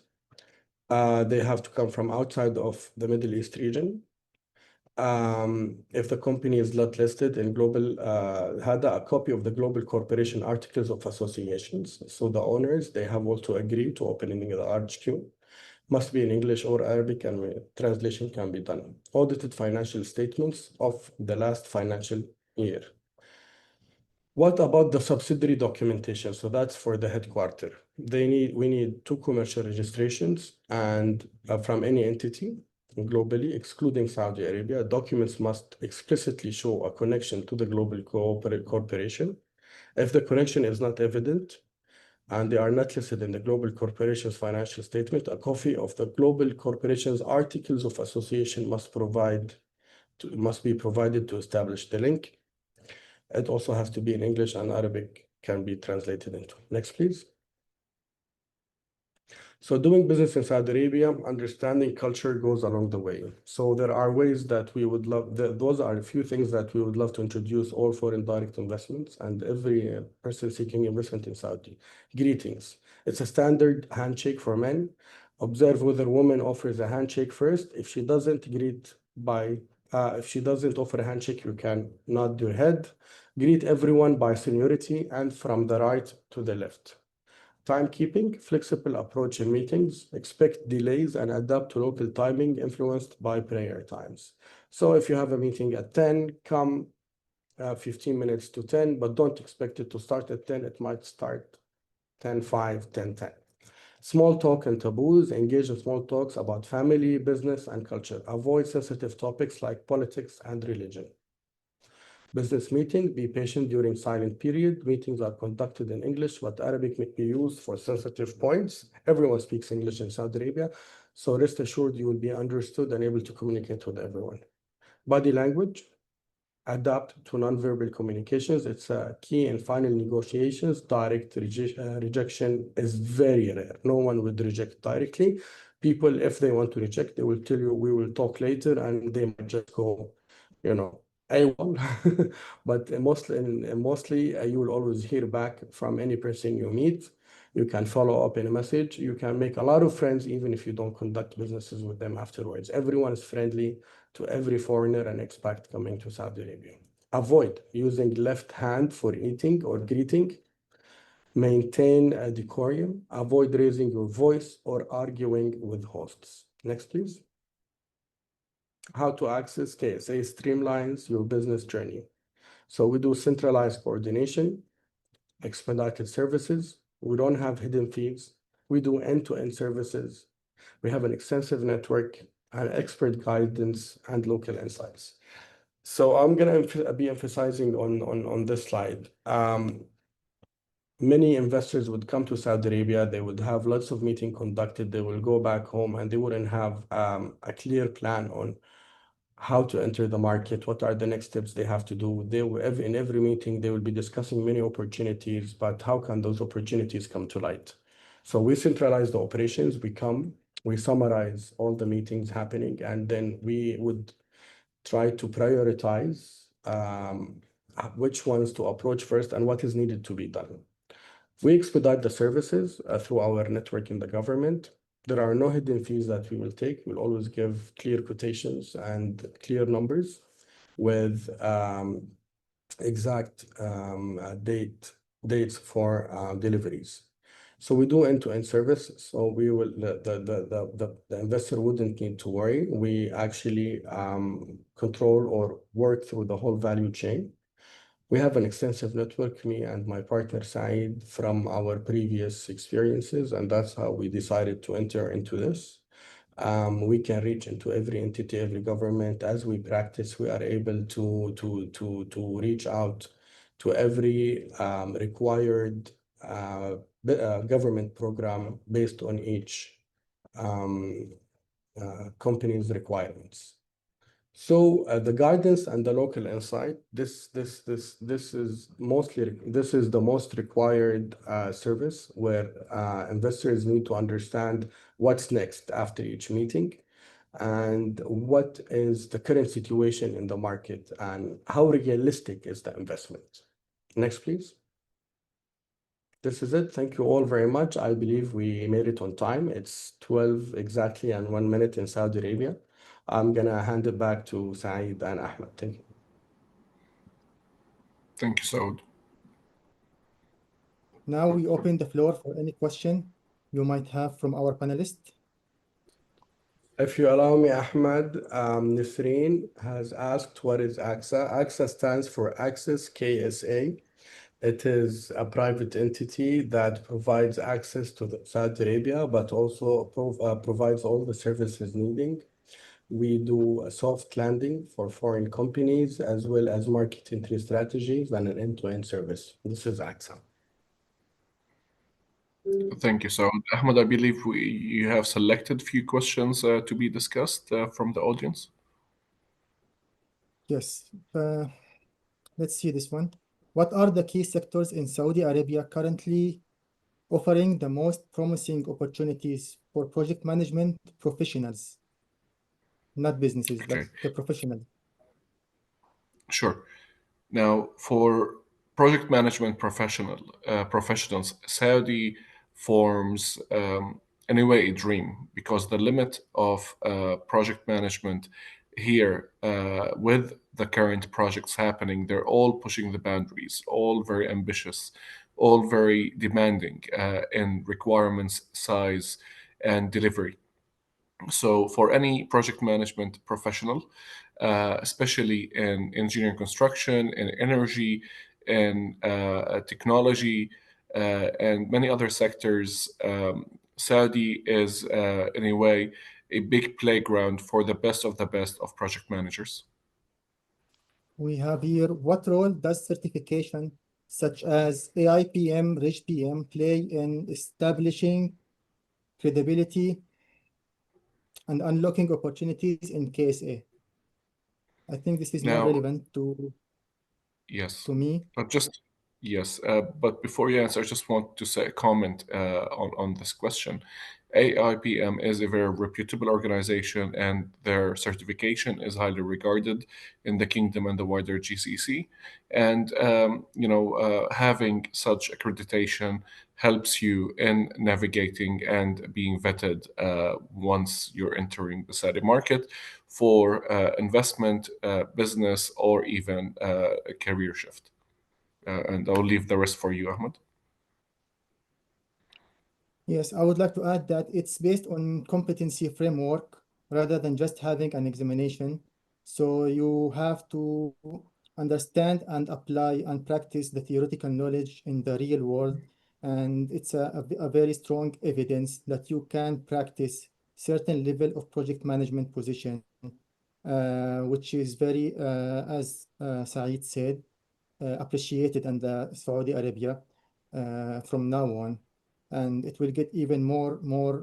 They have to come from outside of the Middle East region. If the company is not listed in global, had a copy of the Global Corporation Articles of Associations. So the owners, they have also agreed to opening the RHQ. Must be in English or Arabic, and translation can be done. Audited financial statements of the last financial year. What about the subsidiary documentation? So that's for the headquarters. We need 2 commercial registrations and from any entity globally, excluding Saudi Arabia. Documents must explicitly show a connection to the Global Corporation. If the connection is not evident, and they are not listed in the Global Corporation's financial statement, a copy of the Global Corporation's Articles of Association must be provided to establish the link. It also has to be in English, and Arabic can be translated into. Next, please. So doing business in Saudi Arabia, understanding culture goes along the way. So there are ways that we would love, those are a few things that we would love to introduce all foreign direct investments and every person seeking investment in Saudi. Greetings. It's a standard handshake for men. Observe whether woman offers a handshake first. If she doesn't if she doesn't offer a handshake, you can nod your head. Greet everyone by seniority and from the right to the left. Timekeeping, flexible approach in meetings, expect delays and adapt to local timing influenced by prayer times. So if you have a meeting at 10, come 15 minutes to 10, but don't expect it to start at 10. It might start 10:05, 10:10. Small talk and taboos, engage in small talks about family, business, and culture. Avoid sensitive topics like politics and religion. Business meeting, be patient during silent period. Meetings are conducted in English, but Arabic may be used for sensitive points. Everyone speaks English in Saudi Arabia, so rest assured you will be understood and able to communicate with everyone. Body language, adapt to nonverbal communications. It's a key in final negotiations. Direct rejection is very rare. No one would reject directly. People, if they want to reject, they will tell you, we will talk later, and they might just go, AWOL. But mostly you will always hear back from any person you meet. You can follow up in a message. You can make a lot of friends even if you don't conduct businesses with them afterwards. Everyone is friendly to every foreigner and expat coming to Saudi Arabia. Avoid using left hand for eating or greeting. Maintain a decorum. Avoid raising your voice or arguing with hosts. Next, please. How to access KSA streamlines your business journey. So we do centralized coordination, expedited services. We don't have hidden fees. We do end-to-end services. We have an extensive network and expert guidance and local insights. So I'm going to be emphasizing on this slide. Many investors would come to Saudi Arabia. They would have lots of meetings conducted. They will go back home and they wouldn't have a clear plan on how to enter the market, what are the next steps they have to do. In every meeting, they will be discussing many opportunities, but how can those opportunities come to light? So we centralize the operations, we summarize all the meetings happening, and then we would try to prioritize which ones to approach first and what is needed to be done. We expedite the services through our network in the government. There are no hidden fees that we will take. We'll always give clear quotations and clear numbers with exact dates for deliveries. So we do end-to-end service. So we will the investor wouldn't need to worry. We actually control or work through the whole value chain. We have an extensive network, me and my partner Saeed, from our previous experiences, and that's how we decided to enter into this. We can reach into every entity, every government. As we practice, we are able to reach out to every required government program based on each company's requirements. So the guidance and the local insight, this is the most required service where investors need to understand what's next after each meeting and what is the current situation in the market and how realistic is the investment. Next, please. This is it. Thank you all very much. I believe we made it on time. It's 12 exactly and 1 minute in Saudi Arabia. I'm gonna hand it back to Saeed and Ahmed. Thank you. Thank you, Saud. Now we open the floor for any question you might have from our panelists. If you allow me, Ahmed, Nisreen has asked what is AXA. AXA stands for Access KSA. It is a private entity that provides access to Saudi Arabia, but also provides all the services needing. We do a soft landing for foreign companies, as well as market entry strategies and an end-to-end service. This is AXA. Thank you, Saud. Ahmed, I believe you have selected a few questions to be discussed from the audience. Yes, let's see this one. What are the key sectors in Saudi Arabia currently offering the most promising opportunities for project management professionals? Not businesses, but Okay. the professionals. Sure. Now, for project management professionals, Saudi forms anyway a dream because the limit of project management here with the current projects happening, they're all pushing the boundaries, all very ambitious, all very demanding in requirements, size, and delivery. So, for any project management professional, especially in engineering construction, in energy, in technology, and many other sectors, Saudi is, in a way, a big playground for the best of project managers. We have here, what role does certification such as AIPM, RIGPM play in establishing credibility and unlocking opportunities in KSA? I think this is more Now, relevant to yes, me. but just yes, but before you answer, I just want to say a comment on this question. AIPM is a very reputable organization, and their certification is highly regarded in the kingdom and the wider GCC. And having such accreditation helps you in navigating and being vetted once you're entering the Saudi market for investment, business, or even a career shift. And I'll leave the rest for you, Ahmed. Yes, I would like to add that it's based on competency framework rather than just having an examination. So you have to understand and apply and practice the theoretical knowledge in the real world. And it's a very strong evidence that you can practice certain level of project management position, which is very, as Saeed said, appreciated in the Saudi Arabia from now on, and it will get even more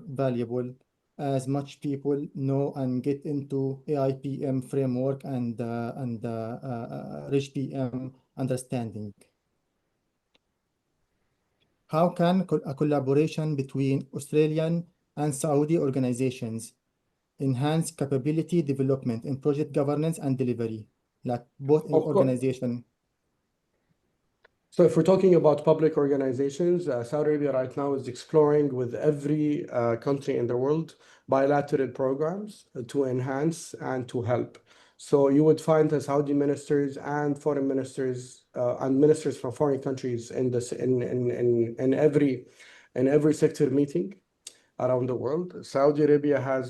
valuable as much people know and get into AIPM framework and RIGPM understanding. how can a collaboration between Australian and Saudi organizations enhance capability development in project governance and delivery, like both Of course. organizations? So if we're talking about public organizations, Saudi Arabia right now is exploring with every country in the world bilateral programs to enhance and to help. So you would find the Saudi ministers and foreign ministers and ministers from foreign countries in this in every sector meeting around the world. Saudi Arabia has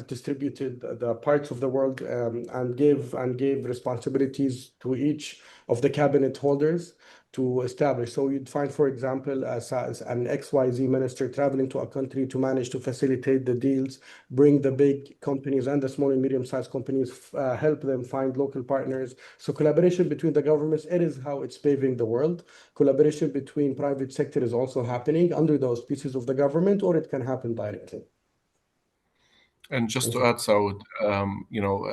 distributed the parts of the world and gave responsibilities to each of the cabinet holders to establish. So you'd find, for example, an XYZ minister traveling to a country to manage to facilitate the deals, bring the big companies and the small and medium-sized companies, help them find local partners. So collaboration between the governments, it is how it's paving the world. Collaboration between private sector is also happening under the auspices of the government, or it can happen directly. And just to add, Saud,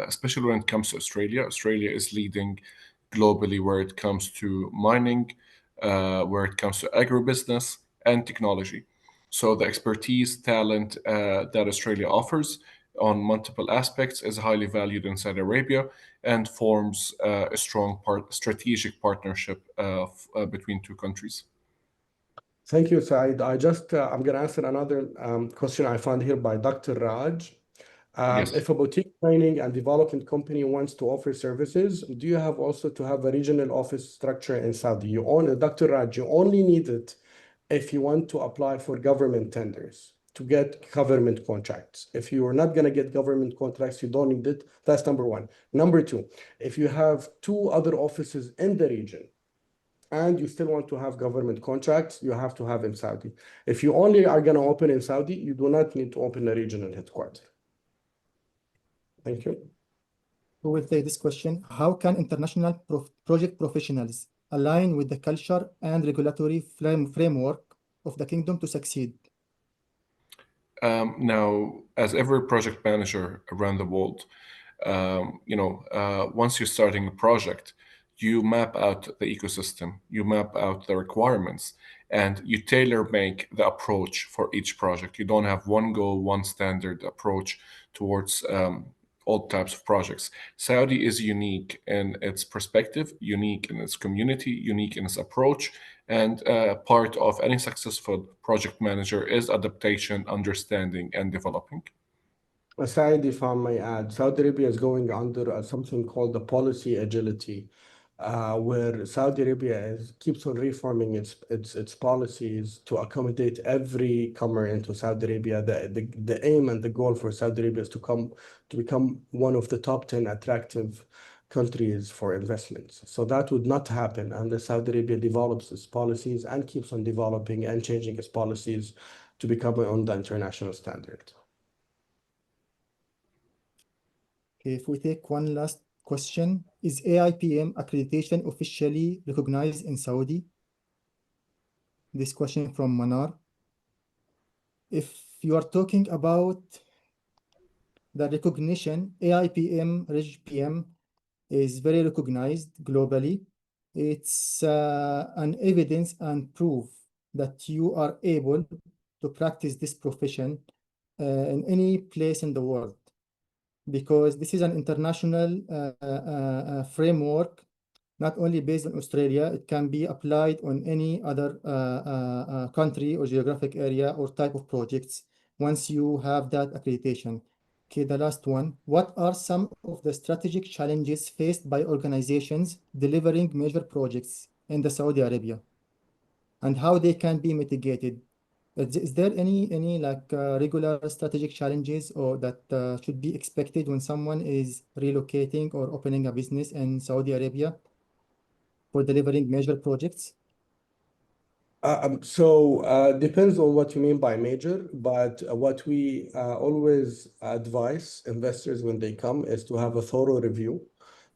especially when it comes to Australia, Australia is leading globally where it comes to mining, where it comes to agribusiness and technology. So the expertise, talent that Australia offers on multiple aspects is highly valued in Saudi Arabia and forms a strong strategic partnership between two countries. Thank you, Saeed. I'm going to answer another question I found here by Dr. Raj. Yes. If a boutique training and development company wants to offer services, do you have also to have a regional office structure in Saudi? Dr. Raj, you only need it if you want to apply for government tenders to get government contracts. If you are not going to get government contracts, you don't need it. That's number one. Number two, if you have two other offices in the region and you still want to have government contracts, you have to have in Saudi. If you only are going to open in Saudi, you do not need to open a regional headquarters. Thank you. Who will take this question? How can international project professionals align with the culture and regulatory framework of the kingdom to succeed? Now, as every project manager around the world, once you're starting a project, you map out the ecosystem, you map out the requirements, and you tailor make the approach for each project. You don't have one goal, one standard approach towards all types of projects. Saudi is unique in its perspective, unique in its community, unique in its approach, and part of any successful project manager is adaptation, understanding, and developing. Saeed, if I may add, Saudi Arabia is going under something called the policy agility, where Saudi Arabia keeps on reforming its policies to accommodate every comer into Saudi Arabia. The aim and the goal for Saudi Arabia is to become one of the top 10 attractive countries for investments. So that would not happen unless Saudi Arabia develops its policies and keeps on developing and changing its policies to become on the international standard. Okay, if we take one last question, is AIPM accreditation officially recognized in Saudi? This question from Manar. If you are talking about the recognition, AIPM, RegPM is very recognized globally. It's an evidence and proof that you are able to practice this profession in any place in the world, because this is an international framework, not only based on Australia. It can be applied on any other country or geographic area or type of projects once you have that accreditation. Okay, the last one. What are some of the strategic challenges faced by organizations delivering major projects in the Saudi Arabia, and how they can be mitigated? Is there any like regular strategic challenges or that should be expected when someone is relocating or opening a business in Saudi Arabia for delivering major projects? Depends on what you mean by major, but what we always advise investors when they come is to have a thorough review,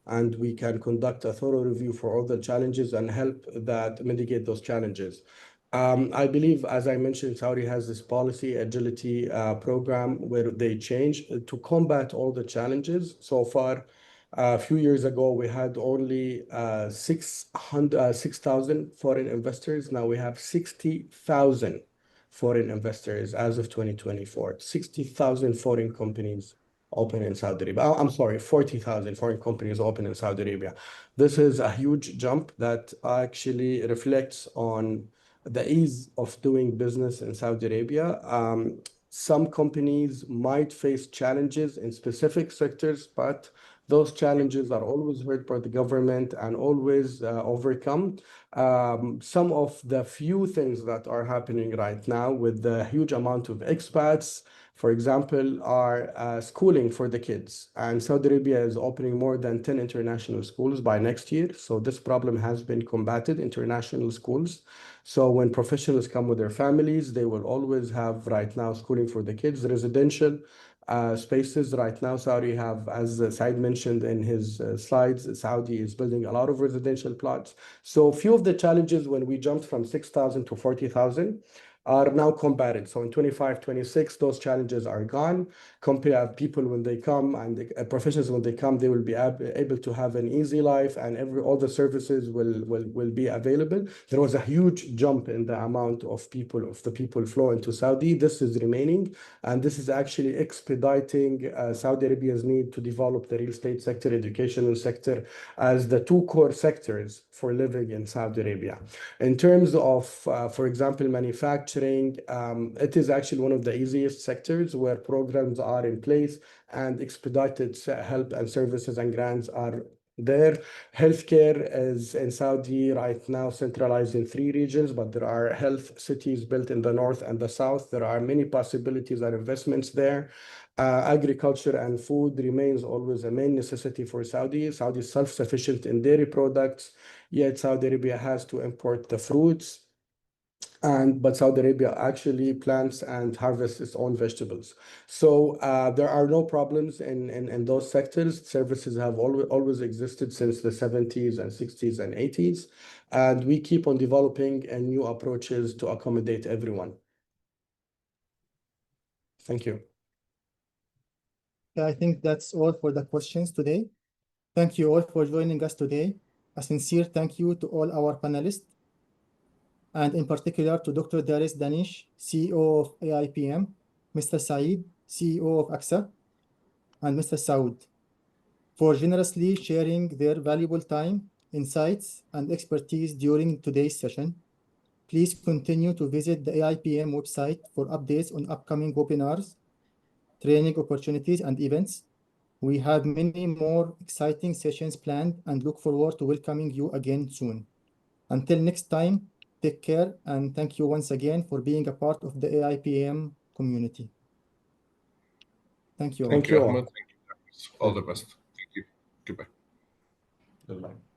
and we can conduct a thorough review for all the challenges and help that mitigate those challenges. I believe, as I mentioned, Saudi has this policy agility program where they change to combat all the challenges. So far, A few years ago, we had only 6,000 foreign investors. Now we have 60,000 foreign investors as of 2024. 60,000 foreign companies open in Saudi Arabia. I'm sorry, 40,000 foreign companies open in Saudi Arabia. This is a huge jump that actually reflects on the ease of doing business in Saudi Arabia. Some companies might face challenges in specific sectors, but those challenges are always heard by the government and always overcome. Some of the few things that are happening right now with the huge amount of expats, for example, are schooling for the kids. And Saudi Arabia is opening more than 10 international schools by next year. So this problem has been combated, international schools. So when professionals come with their families, they will always have right now schooling for the kids, residential spaces. Right now, Saudi have, as Said mentioned in his slides, Saudi is building a lot of residential plots. So few of the challenges when we jumped from 6,000 to 40,000 are now combated. So in 25, 26, those challenges are gone. Compare people when they come and the professionals when they come, they will be able to have an easy life and all the services will be available. There was a huge jump in the amount of the people flow into Saudi. This is remaining, and this is actually expediting Saudi Arabia's need to develop the real estate sector, educational sector as the two core sectors for living in Saudi Arabia. In terms of, for example, manufacturing, it is actually one of the easiest sectors where programs are in place and expedited help and services and grants are there. Healthcare is in Saudi right now centralized in 3 regions, but there are health cities built in the north and the south. There are many possibilities and investments there. Agriculture and food remains always a main necessity for Saudi. Saudi is self-sufficient in dairy products, yet Saudi Arabia has to import the fruits. But Saudi Arabia actually plants and harvests its own vegetables. So there are no problems in those sectors. Services have always existed since the 70s and 60s and 80s. And we keep on developing new approaches to accommodate everyone. Thank you. I think that's all for the questions today. Thank you all for joining us today. A sincere thank you to all our panelists, and in particular to Dr. Daris Danish, CEO of AIPM, Mr. Saeed, CEO of AXA, and Mr. Saud, for generously sharing their valuable time, insights, and expertise during today's session. Please continue to visit the AIPM website for updates on upcoming webinars, training opportunities, and events. We have many more exciting sessions planned and look forward to welcoming you again soon. Until next time, take care, and thank you once again for being a part of the AIPM community. Thank you all. Thank you, Ahmed. Thank you. All the best. Thank you. Goodbye. Goodbye.